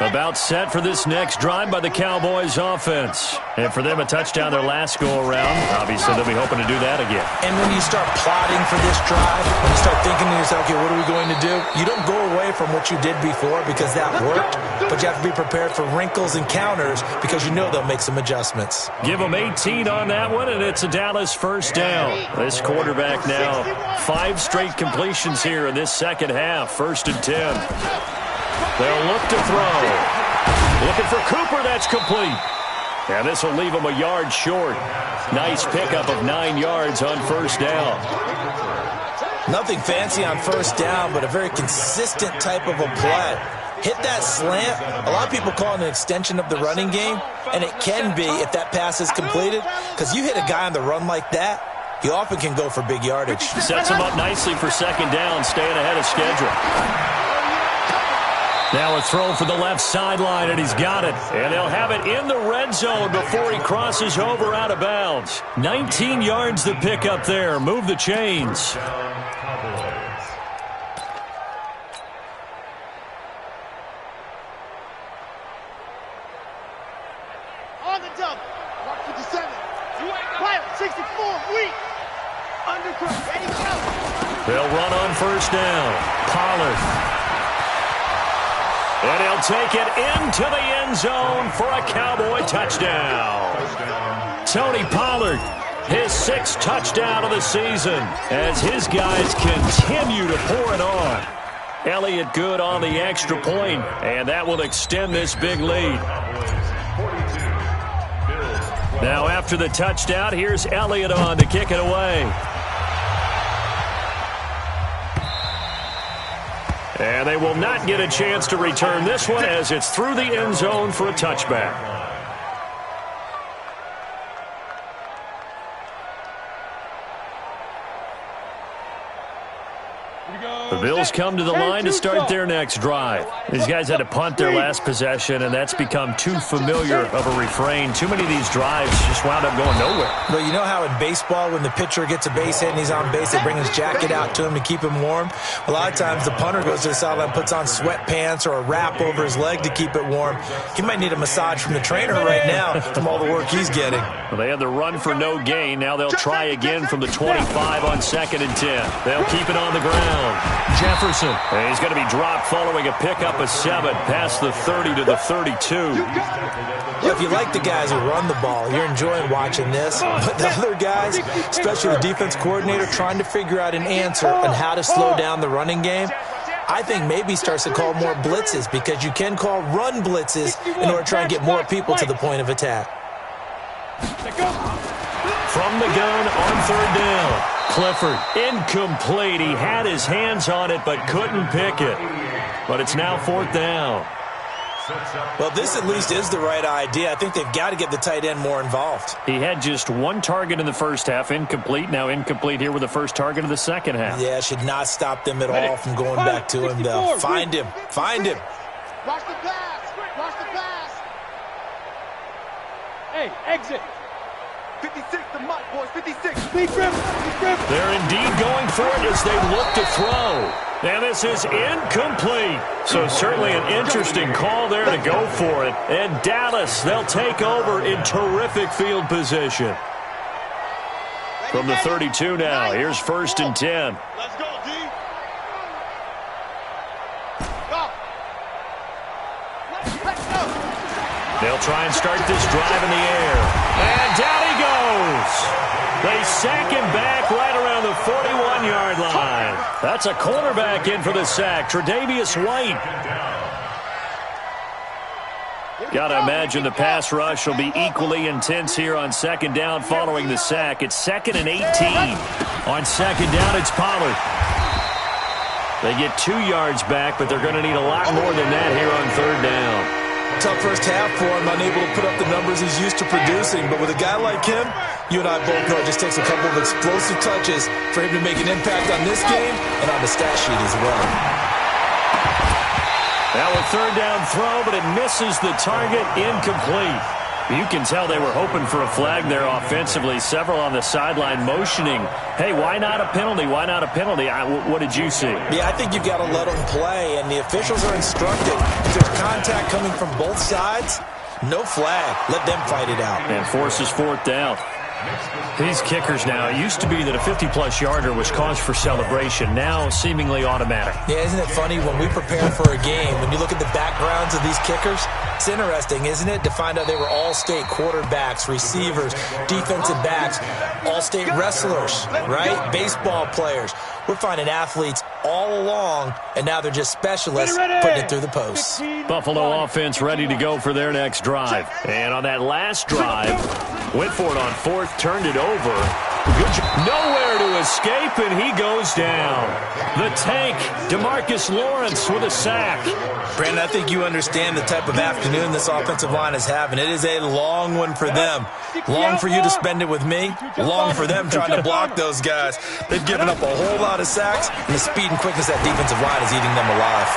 [SPEAKER 7] About set for this next drive by the Cowboys offense. And for them, a touchdown their last go-around. Obviously, they'll be hoping to do that again.
[SPEAKER 9] And when you start plotting for this drive, when you start thinking to yourself, okay, what are we going to do? You don't go away from what you did before because that worked, but you have to be prepared for wrinkles and counters because you know they'll make some adjustments.
[SPEAKER 7] Give them 18 on that one, and it's a Dallas first down. This quarterback now, 5 straight completions here in this second half, 1st and 10. They'll look to throw. Looking for Cooper, that's complete. And this will leave him a yard short. Nice pickup of 9 yards on 1st down.
[SPEAKER 9] Nothing fancy on 1st down, but a very consistent type of a play. Hit that slant. A lot of people call it an extension of the running game, and it can be if that pass is completed, because you hit a guy on the run like that, he often can go for big yardage.
[SPEAKER 7] Sets him up nicely for 2nd down, staying ahead of schedule. Now a throw for the left sideline, and he's got it. And they'll have it in the red zone before he crosses over out of bounds. 19 yards to pick up there. Move the chains.
[SPEAKER 8] On the double. 57. Pilot, 64. Weak. Undercut. Ready, go.
[SPEAKER 7] They'll run on 1st down. Pollard. And he'll take it into the end end zone for a Cowboy touchdown. Tony Pollard, his 6th touchdown of the season as his guys continue to pour it on. Elliott good on the extra point, and that will extend this big lead. Now after the touchdown, here's Elliott on to kick it away. And they will not get a chance to return this one as it's through the end zone for a touchback. The Bills come to the line to start their next drive. These guys had to punt their last possession, and that's become too familiar of a refrain. Too many of these drives just wound up going nowhere.
[SPEAKER 9] Well, you know how in baseball, when the pitcher gets a base hit and he's on base, they bring his jacket out to him to keep him warm? A lot of times the punter goes to the sideline, puts on sweatpants or a wrap over his leg to keep it warm. He might need a massage from the trainer right now from all the work he's getting.
[SPEAKER 7] Well, they had the run for no gain. Now they'll try again from the 25 on 2nd and 10. They'll keep it on the ground. Jefferson. And he's going to be dropped following a pickup of 7 past the 30 to the 32.
[SPEAKER 9] Well, if you like the guys who run the ball, you're enjoying watching this. But the other guys, especially the defense coordinator, trying to figure out an answer on how to slow down the running game, I think maybe starts to call more blitzes, because you can call run blitzes in order to try and get more people to the point of attack.
[SPEAKER 7] From the gun on 3rd down. Clifford, incomplete. He had his hands on it but couldn't pick it. But it's now 4th down.
[SPEAKER 9] Well, this at least is the right idea. I think they've got to get the tight end more involved.
[SPEAKER 7] He had just 1 target in the first half, incomplete. Now incomplete here with the first target of the second half.
[SPEAKER 9] Yeah, should not stop them at all from going back to him, though. Find him. Find him.
[SPEAKER 8] Watch the pass. Watch the pass. Hey, exit.
[SPEAKER 3] 56 to Mike, boys, 56.
[SPEAKER 7] They're indeed going for it as they look to throw. And this is incomplete. So certainly an interesting call there to go for it. And Dallas, they'll take over in terrific field position. From the 32 now, here's 1st and 10.
[SPEAKER 8] Let's go, D. Go. Let's go.
[SPEAKER 7] They'll try and start this drive in the air. And down he goes. They sack him back right around the 41-yard line. That's a cornerback in for the sack, Tre'Davious White. Got to imagine the pass rush will be equally intense here on 2nd down following the sack. It's 2nd and 18. On 2nd down, it's Pollard. They get 2 yards back, but they're going to need a lot more than that here on 3rd down.
[SPEAKER 9] Tough first half for him, unable to put up the numbers he's used to producing. But with a guy like him, you and I both know it just takes a couple of explosive touches for him to make an impact on this game and on the stat sheet as well.
[SPEAKER 7] Now a 3rd down throw, but it misses the target, incomplete. You can tell they were hoping for a flag there offensively. Several on the sideline motioning, hey, why not a penalty? Why not a penalty? What did you see?
[SPEAKER 9] Yeah, I think you've got to let them play, and the officials are instructed. If there's contact coming from both sides, no flag. Let them fight it out.
[SPEAKER 7] And forces 4th down. These kickers now, it used to be that a 50-plus yarder was cause for celebration. Now seemingly automatic.
[SPEAKER 9] Yeah, isn't it funny when we prepare for a game, when you look at the backgrounds of these kickers, it's interesting, isn't it, to find out they were all-state quarterbacks, receivers, defensive backs, all-state wrestlers, right? Baseball players. We're finding athletes all along, and now they're just specialists putting it through the posts.
[SPEAKER 7] Buffalo offense ready to go for their next drive. And on that last drive, went for it on 4th, turned it over. Nowhere to escape, and he goes down. The tank, DeMarcus Lawrence with a sack.
[SPEAKER 9] Brandon, I think you understand the type of afternoon this offensive line is having. It is a long one for them. Long for you to spend it with me. Long for them trying to block those guys. They've given up a whole lot of sacks, and the speed and quickness of that defensive line is eating them alive.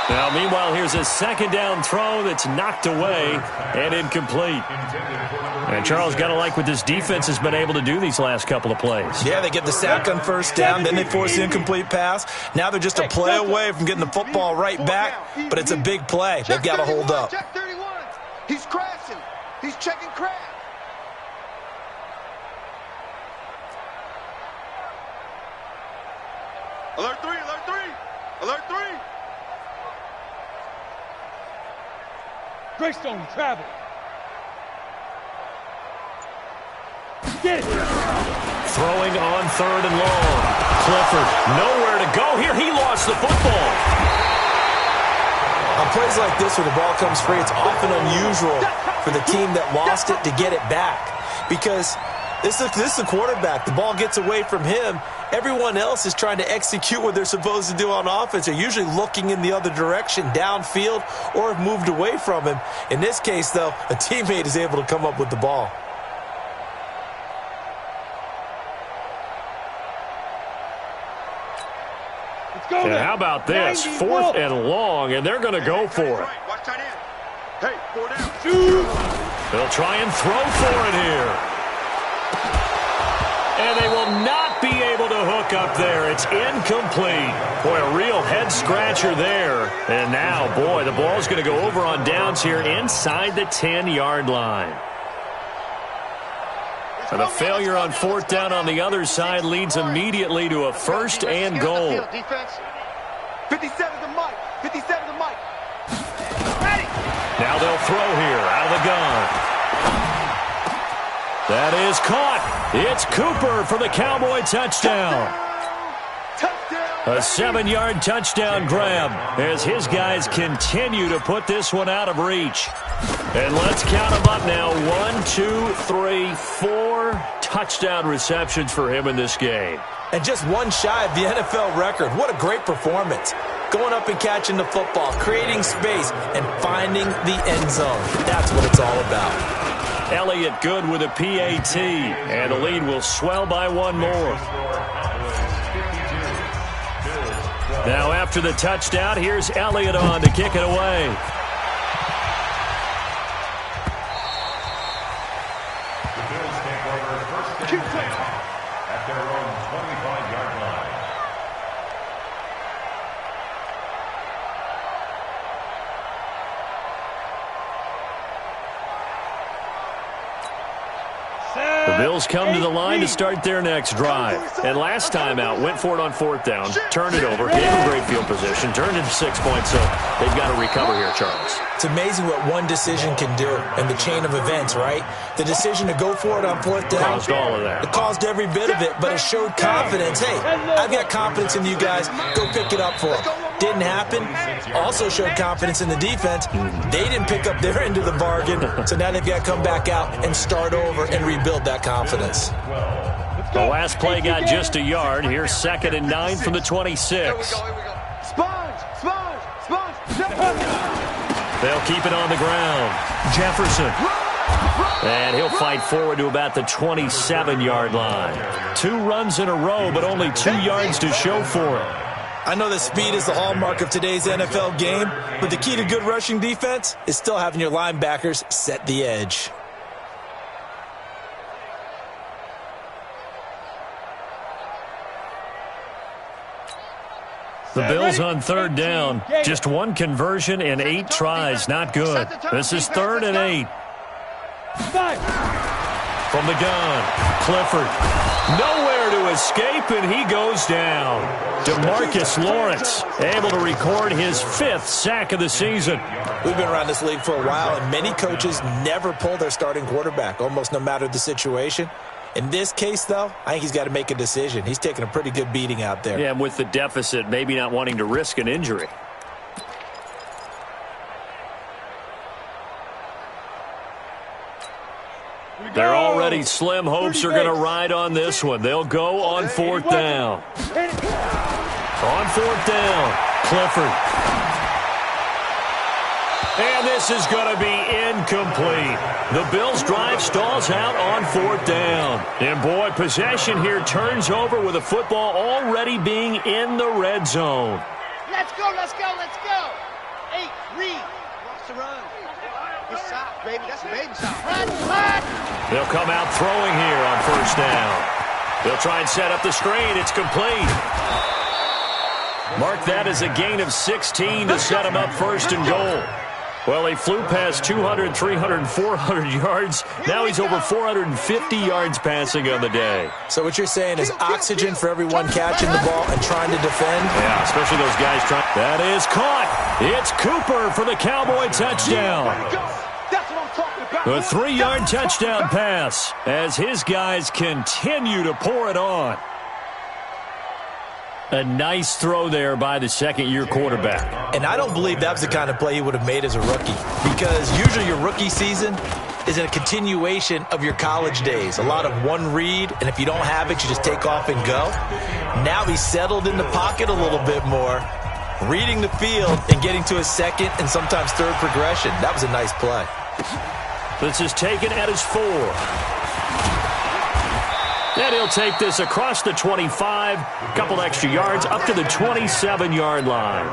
[SPEAKER 7] Now, meanwhile, here's a 2nd down throw that's knocked away and incomplete. And Charles, got to like what this defense has been able to do these last couple of plays.
[SPEAKER 9] Yeah, they get the sack on 1st down, then they force the incomplete pass. Now they're just a play away from getting the football right back, but it's a big play. They've got to hold up.
[SPEAKER 3] Check 31. He's crashing. He's checking crash. Alert 3, alert 3, alert 3.
[SPEAKER 8] Greystone travel. Get it.
[SPEAKER 7] Throwing on 3rd and long. Clifford, nowhere to go here. He lost the football.
[SPEAKER 9] On plays like this where the ball comes free, it's often unusual for the team that lost it to get it back. Because this is a quarterback. The ball gets away from him. Everyone else is trying to execute what they're supposed to do on offense. They're usually looking in the other direction, downfield, or have moved away from him. In this case, though, a teammate is able to come up with the ball.
[SPEAKER 7] And how about this? 4th and long, and they're going to go for it.
[SPEAKER 3] Watch tight end. Hey, 4 down.
[SPEAKER 7] They'll try and throw for it here. And they will not be able to hook up there. It's incomplete. Boy, a real head-scratcher there. And now, boy, the ball's going to go over on downs here inside the 10-yard line. And a failure on 4th down on the other side leads immediately to a 1st and goal.
[SPEAKER 3] 57 to Mike. 57 to Mike.
[SPEAKER 7] Now they'll throw here out of the gun. That is caught. It's Cooper for the Cowboy touchdown. A 7-yard touchdown grab as his guys continue to put this one out of reach. And let's count them up now. 1, 2, 3, 4 touchdown receptions for him in this game.
[SPEAKER 9] And just one shy of the NFL record. What a great performance. Going up and catching the football, creating space, and finding the end zone. That's what it's all about.
[SPEAKER 7] Elliott good with a PAT, and the lead will swell by 1 more. Now after the touchdown, here's Elliott on to kick it away.
[SPEAKER 10] The Bills take over 1st and 10 at their own 25-yard line.
[SPEAKER 7] The Bills come to the line to start their next drive. And last time out, went for it on 4th down, turned it over, gave them great field position, turned into 6 points, so they've got to recover here, Charles.
[SPEAKER 9] It's amazing what one decision can do in the chain of events, right? The decision to go for it on 4th down.
[SPEAKER 7] Caused all of that.
[SPEAKER 9] It caused every bit of it, but it showed confidence. Hey, I've got confidence in you guys. Go pick it up for them. Didn't happen. Also showed confidence in the defense. They didn't pick up their end of the bargain, so now they've got to come back out and start over and rebuild that confidence.
[SPEAKER 7] The last play got just a yard. Here's 2nd and 9 from the 26.
[SPEAKER 3] Sponge.
[SPEAKER 7] They'll keep it on the ground. Jefferson. And he'll fight forward to about the 27-yard line. 2 runs in a row, but only 2 yards to show for it.
[SPEAKER 9] I know that speed is the hallmark of today's NFL game, but the key to good rushing defense is still having your linebackers set the edge.
[SPEAKER 7] The Bills on 3rd down. Just 1 conversion and 8 tries. Not good. This is 3rd and 8. From the gun, Clifford. Nowhere to escape, and he goes down. DeMarcus Lawrence able to record his 5th sack of the season.
[SPEAKER 9] We've been around this league for a while, and many coaches never pull their starting quarterback, almost no matter the situation. In this case, though, I think he's got to make a decision. He's taking a pretty good beating out there.
[SPEAKER 7] Yeah, and with the deficit, maybe not wanting to risk an injury. They're already slim hopes are going to ride on this one. They'll go on 4th down. On 4th down, Clifford. And this is going to be incomplete. The Bills' drive stalls out on 4th down. And, boy, possession here turns over with the football already being in the red zone.
[SPEAKER 8] Let's go. 8, read. Watch the run. Good shot, baby. That's a baby shot. Run.
[SPEAKER 7] They'll come out throwing here on 1st down. They'll try and set up the screen. It's complete. Mark that as a gain of 16 to set him up 1st and goal. Well, he flew past 200, 300, 400 yards. Now he's over 450 yards passing on the day.
[SPEAKER 9] So what you're saying is oxygen for everyone catching the ball and trying to defend?
[SPEAKER 7] Yeah, especially those guys trying. That is caught. It's Cooper for the Cowboy touchdown. A 3-yard touchdown pass as his guys continue to pour it on. A nice throw there by the second-year quarterback.
[SPEAKER 9] And I don't believe that was the kind of play he would have made as a rookie, because usually your rookie season is a continuation of your college days. A lot of one read, and if you don't have it, you just take off and go. Now he's settled in the pocket a little bit more, reading the field and getting to his second and sometimes third progression. That was a nice play.
[SPEAKER 7] This is taken at his 4. And he'll take this across the 25, couple extra yards, up to the 27-yard line.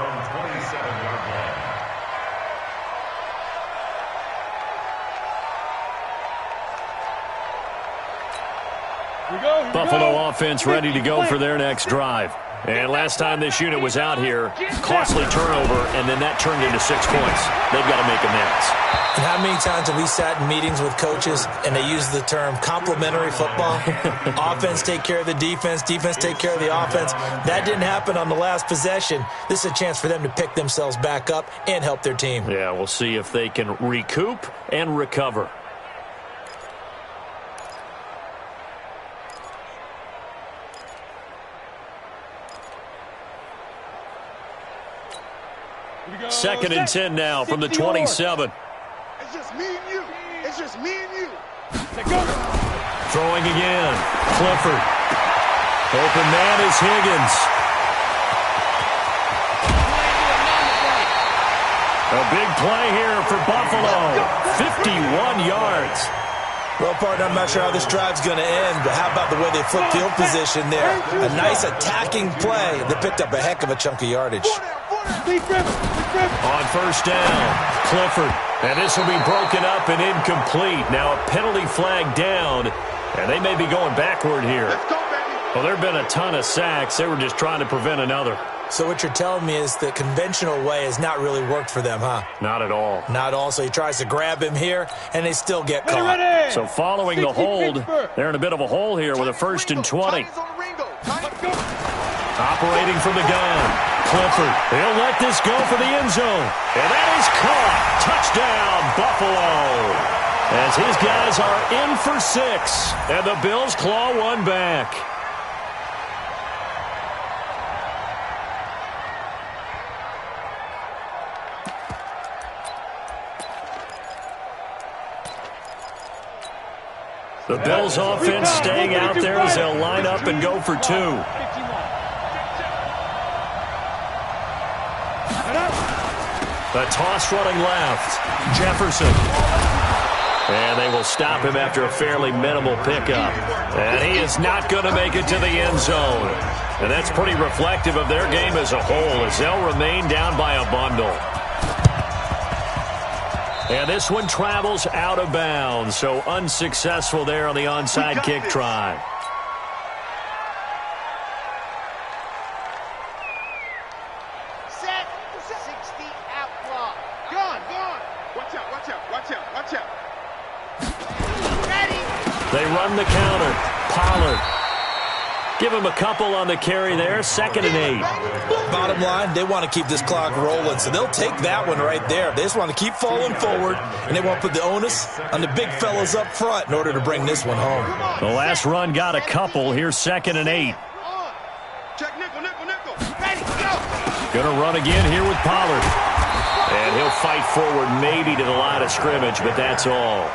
[SPEAKER 7] Buffalo offense ready to go for their next drive. And last time this unit was out here, costly turnover, and then that turned into 6 points. They've got to make amends.
[SPEAKER 9] And how many times have we sat in meetings with coaches and they use the term complementary football? Offense take care of the defense, defense take care of the offense. That didn't happen on the last possession. This is a chance for them to pick themselves back up and help their team.
[SPEAKER 7] Yeah, we'll see if they can recoup and recover. Second and 10 now from the 27.
[SPEAKER 3] It's just me and you. It's just me and you.
[SPEAKER 7] Throwing again. Clifford. Open man is Higgins. A big play here for Buffalo. 51 yards.
[SPEAKER 9] Well, partner, I'm not sure how this drive's going to end, but how about the way they flip field position there? A nice attacking play that picked up a heck of a chunk of yardage.
[SPEAKER 7] On first down, Clifford. And this will be broken up and incomplete. Now a penalty flag down, and they may be going backward here. Well, there have been a ton of sacks. They were just trying to prevent another.
[SPEAKER 9] So what you're telling me is the conventional way has not really worked for them, huh?
[SPEAKER 7] Not at all.
[SPEAKER 9] Not at all. So he tries to grab him here, and they still get caught.
[SPEAKER 7] So following the hold, they're in a bit of a hole here with a 1st and 20. Operating from the gun, Clifford. He'll let this go for the end zone. And that is caught. Touchdown, Buffalo. As his guys are in for 6. And the Bills claw one back. The Bills offense staying out there as they'll line up and go for 2. A toss running left. Jefferson. And they will stop him after a fairly minimal pickup. And he is not going to make it to the end zone. And that's pretty reflective of their game as a whole as they'll remain down by a bundle. And this one travels out of bounds, so unsuccessful there on the onside kick try.
[SPEAKER 8] Set, 60 out block. Gone.
[SPEAKER 3] Watch out.
[SPEAKER 8] Ready.
[SPEAKER 7] They run the counter. Pollard. Give him a couple on the carry there. 2nd and 8.
[SPEAKER 9] Bottom line, they want to keep this clock rolling, so they'll take that one right there. They just want to keep falling forward, and they want to put the onus on the big fellas up front in order to bring this one home.
[SPEAKER 7] The last run got a couple. Here's 2nd and 8.
[SPEAKER 3] Check nickel.
[SPEAKER 8] Ready, go.
[SPEAKER 7] Gonna run again here with Pollard. And he'll fight forward maybe to the line of scrimmage, but that's all.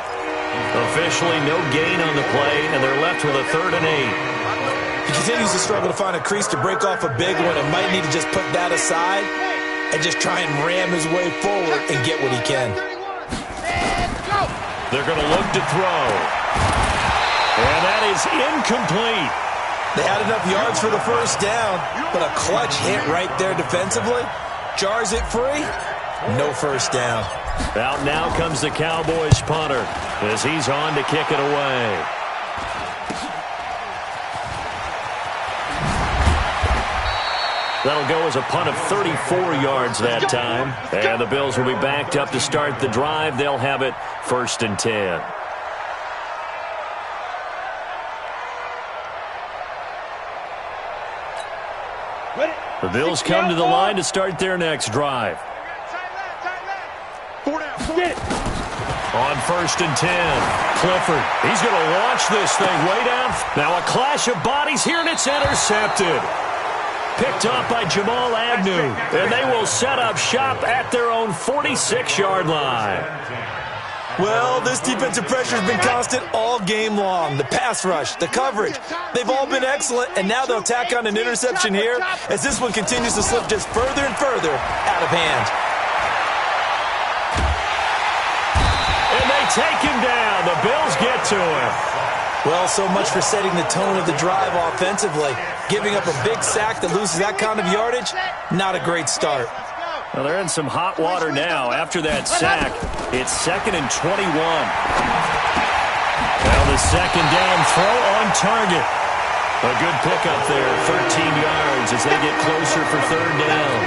[SPEAKER 7] Officially no gain on the play, and they're left with a 3rd and 8.
[SPEAKER 9] He continues to struggle to find a crease to break off a big one and might need to just put that aside and just try and ram his way forward and get what he can.
[SPEAKER 7] They're going to look to throw. And that is incomplete.
[SPEAKER 9] They had enough yards for the first down, but a clutch hit right there defensively. Jars it free. No first down.
[SPEAKER 7] Out now comes the Cowboys punter as he's on to kick it away. That'll go as a punt of 34 yards that time. And the Bills will be backed up to start the drive. They'll have it 1st and 10. The Bills come to the line to start their next drive.
[SPEAKER 3] 4 down.
[SPEAKER 7] On 1st and 10. Clifford, he's going to launch this thing way down. Now a clash of bodies here, and it's intercepted. Picked up by Jamal Agnew, and they will set up shop at their own 46-yard line.
[SPEAKER 9] Well, this defensive pressure has been constant all game long. The pass rush, the coverage, they've all been excellent, and now they'll tack on an interception here as this one continues to slip just further and further out of hand.
[SPEAKER 7] And they take him down. The Bills get to him.
[SPEAKER 9] Well, so much for setting the tone of the drive offensively. Giving up a big sack that loses that kind of yardage, not a great start.
[SPEAKER 7] Well, they're in some hot water now. After that sack, it's 2nd and 21. Well, the second down throw on target. A good pickup there, 13 yards as they get closer for 3rd down.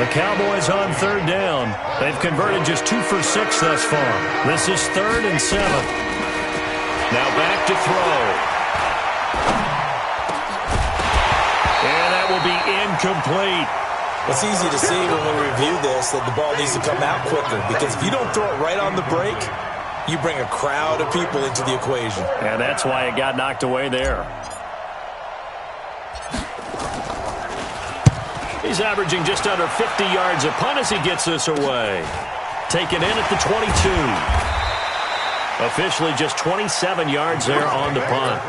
[SPEAKER 7] The Cowboys on 3rd down. They've converted just 2 for 6 thus far. This is 3rd and 7. Now back to throw. And that will be incomplete.
[SPEAKER 9] It's easy to see when we review this that the ball needs to come out quicker, because if you don't throw it right on the break, you bring a crowd of people into the equation.
[SPEAKER 7] And that's why it got knocked away there. He's averaging just under 50 yards a punt as he gets this away. Taken in at the 22. Officially just 27 yards there on the punt.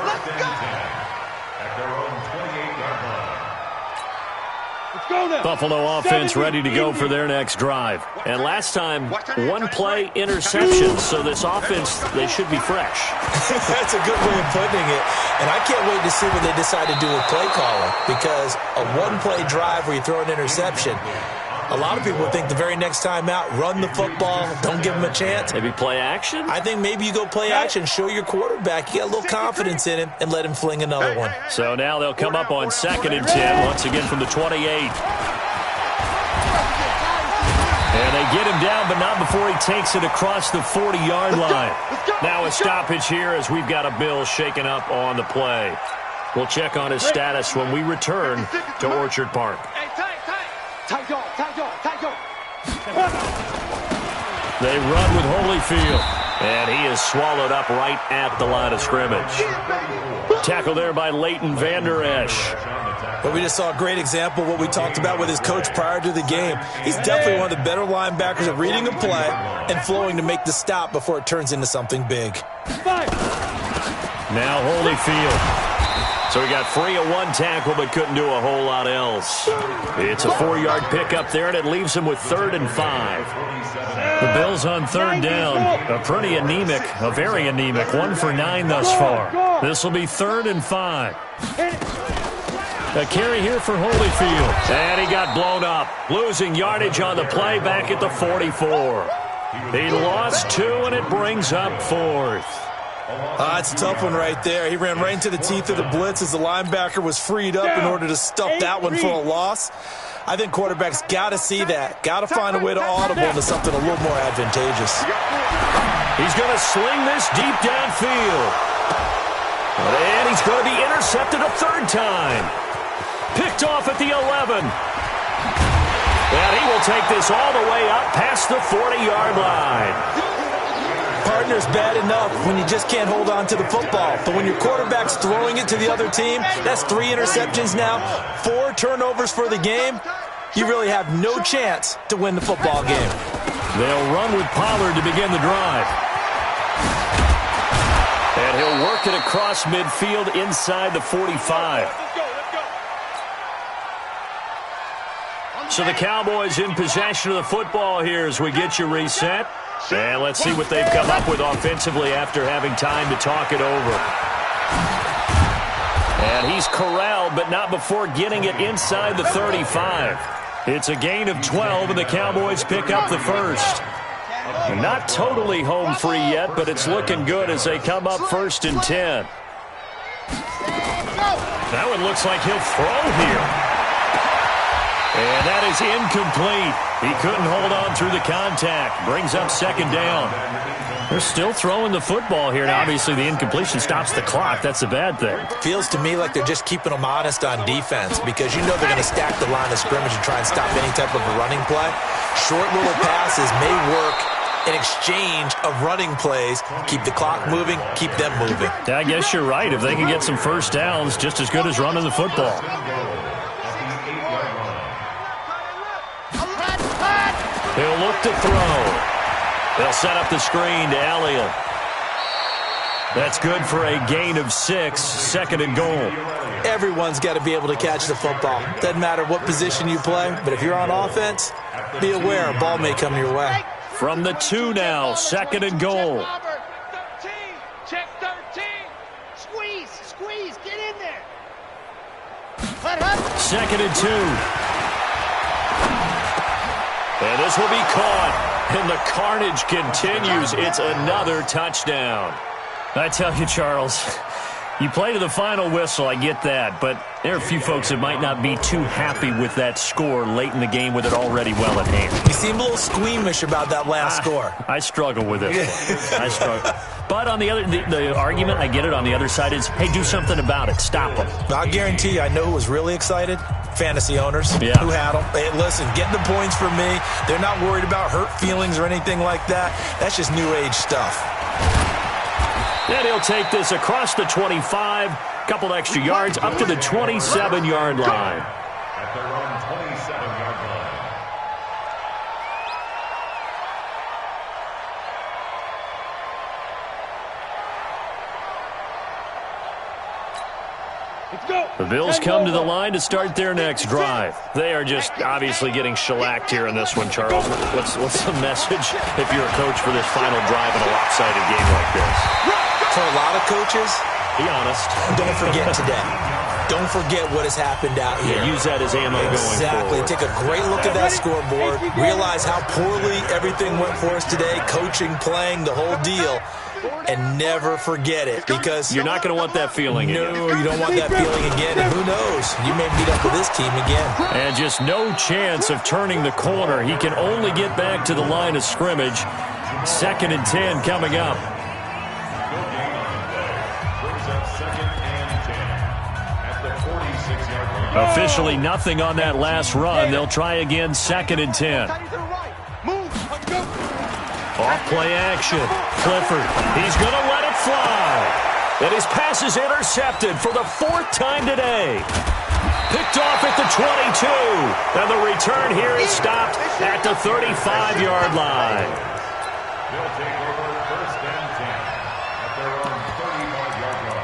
[SPEAKER 7] Buffalo offense ready to go for their next drive. And last time, one-play interception. So this offense, they should be fresh.
[SPEAKER 9] That's a good way of putting it. And I can't wait to see what they decide to do with play calling. Because a one-play drive where you throw an interception, a lot of people think the very next time out, run the football, don't give them a chance.
[SPEAKER 7] Maybe play action?
[SPEAKER 9] I think maybe you go play action, show your quarterback you got a little confidence in him, and let him fling another one.
[SPEAKER 7] So now they'll come up on 2nd and 10, once again from the 28. And they get him down, but not before he takes it across the 40-yard line. Now a stoppage here as we've got a Bill shaken up on the play. We'll check on his status when we return to Orchard Park. They run with Holyfield, and he is swallowed up right at the line of scrimmage. Tackle there by Leighton Vander Esch.
[SPEAKER 9] But we just saw a great example of what we talked about with his coach prior to the game. He's definitely one of the better linebackers at reading a play and flowing to make the stop before it turns into something big.
[SPEAKER 7] Now Holyfield. So he got free of one tackle but couldn't do a whole lot else. It's a 4-yard pickup there, and it leaves him with 3rd and 5. The Bills on 3rd down. A pretty anemic, a very anemic, 1 for 9 thus far. This will be 3rd and 5. A carry here for Holyfield. And he got blown up. Losing yardage on the play back at the 44. He lost 2, and it brings up 4th.
[SPEAKER 9] It's a tough one right there. He ran right into the teeth of the blitz as the linebacker was freed up in order to stuff that one for a loss. I think quarterbacks got to see that. Got to find a way to audible into something a little more advantageous.
[SPEAKER 7] He's going to sling this deep downfield. And he's going to be intercepted a 3rd time. Picked off at the 11. And he will take this all the way up past the 40-yard line.
[SPEAKER 9] Partner's bad enough when you just can't hold on to the football. But when your quarterback's throwing it to the other team, that's 3 interceptions now, 4 turnovers for the game. You really have no chance to win the football game.
[SPEAKER 7] They'll run with Pollard to begin the drive. And he'll work it across midfield inside the 45. So the Cowboys in possession of the football here as we get you reset. And let's see what they've come up with offensively after having time to talk it over. And he's corralled, but not before getting it inside the 35. It's a gain of 12, and the Cowboys pick up the first. Not totally home free yet, but it's looking good as they come up 1st and 10. That one looks like he'll throw here. And that is incomplete. He couldn't hold on through the contact. Brings up 2nd down. They're still throwing the football here. Now, obviously, the incompletion stops the clock. That's a bad thing.
[SPEAKER 9] Feels to me like they're just keeping them honest on defense because you know they're going to stack the line of scrimmage and try and stop any type of a running play. Short little passes may work in exchange of running plays. Keep the clock moving, keep them moving.
[SPEAKER 7] Yeah, I guess you're right. If they can get some first downs, just as good as running the football. He'll look to throw. They'll set up the screen to Elliott. That's good for a gain of 6, 2nd and goal.
[SPEAKER 9] Everyone's got to be able to catch the football. Doesn't matter what position you play, but if you're on offense, be aware a ball may come your way.
[SPEAKER 7] From the 2 now, 2nd and goal.
[SPEAKER 8] 13, check 13. Squeeze, get in there.
[SPEAKER 7] 2nd and 2. And this will be caught. And the carnage continues. It's another touchdown. I tell you, Charles, you play to the final whistle, I get that, but there are a few folks that might not be too happy with that score late in the game with it already well at hand.
[SPEAKER 9] You seem a little squeamish about that last score.
[SPEAKER 7] I struggle with it. I struggle. But on the other, the argument, I get it, on the other side is, hey, do something about it. Stop them.
[SPEAKER 9] I'll guarantee you, I know who was really excited. Fantasy owners who had them. Hey, listen, getting the points from me. They're not worried about hurt feelings or anything like that. That's just new age stuff.
[SPEAKER 7] And he'll take this across the 25, couple extra yards, up to the 27-yard line.
[SPEAKER 10] At their own 27-yard line.
[SPEAKER 7] The Bills come to the line to start their next drive. They are just obviously getting shellacked here in this one, Charles. What's the message if you're a coach for this final drive in a lopsided game like this?
[SPEAKER 9] For a lot of coaches,
[SPEAKER 7] be honest.
[SPEAKER 9] Don't forget today. Don't forget what has happened out here.
[SPEAKER 7] Yeah, use that as ammo going forward.
[SPEAKER 9] Take a great look at that scoreboard. Realize how poorly everything went for us today. Coaching, playing, the whole deal. And never forget it, because
[SPEAKER 7] you're not going to want that feeling again.
[SPEAKER 9] No, you don't want that feeling again. And who knows? You may meet up with this team again.
[SPEAKER 7] And just no chance of turning the corner. He can only get back to the line of scrimmage. 2nd and 10 coming up. Officially nothing on that last run. They'll try again, 2nd and 10. Off play action. Clifford, he's going to let it fly. And his pass is intercepted for the 4th time today. Picked off at the 22. And the return here is stopped at the 35-yard line.
[SPEAKER 10] They'll take over 1st and 10 at their own 35-yard line.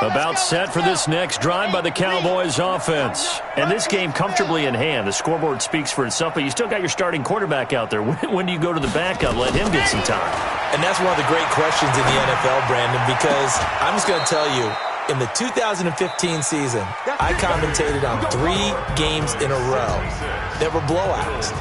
[SPEAKER 7] About set for this next drive by the Cowboys offense. And this game comfortably in hand. The scoreboard speaks for itself, but you still got your starting quarterback out there. When do you go to the backup? Let him get some time.
[SPEAKER 9] And that's one of the great questions in the NFL, Brandon, because I'm just going to tell you, in the 2015 season, I commentated on 3 games in a row that were blowouts.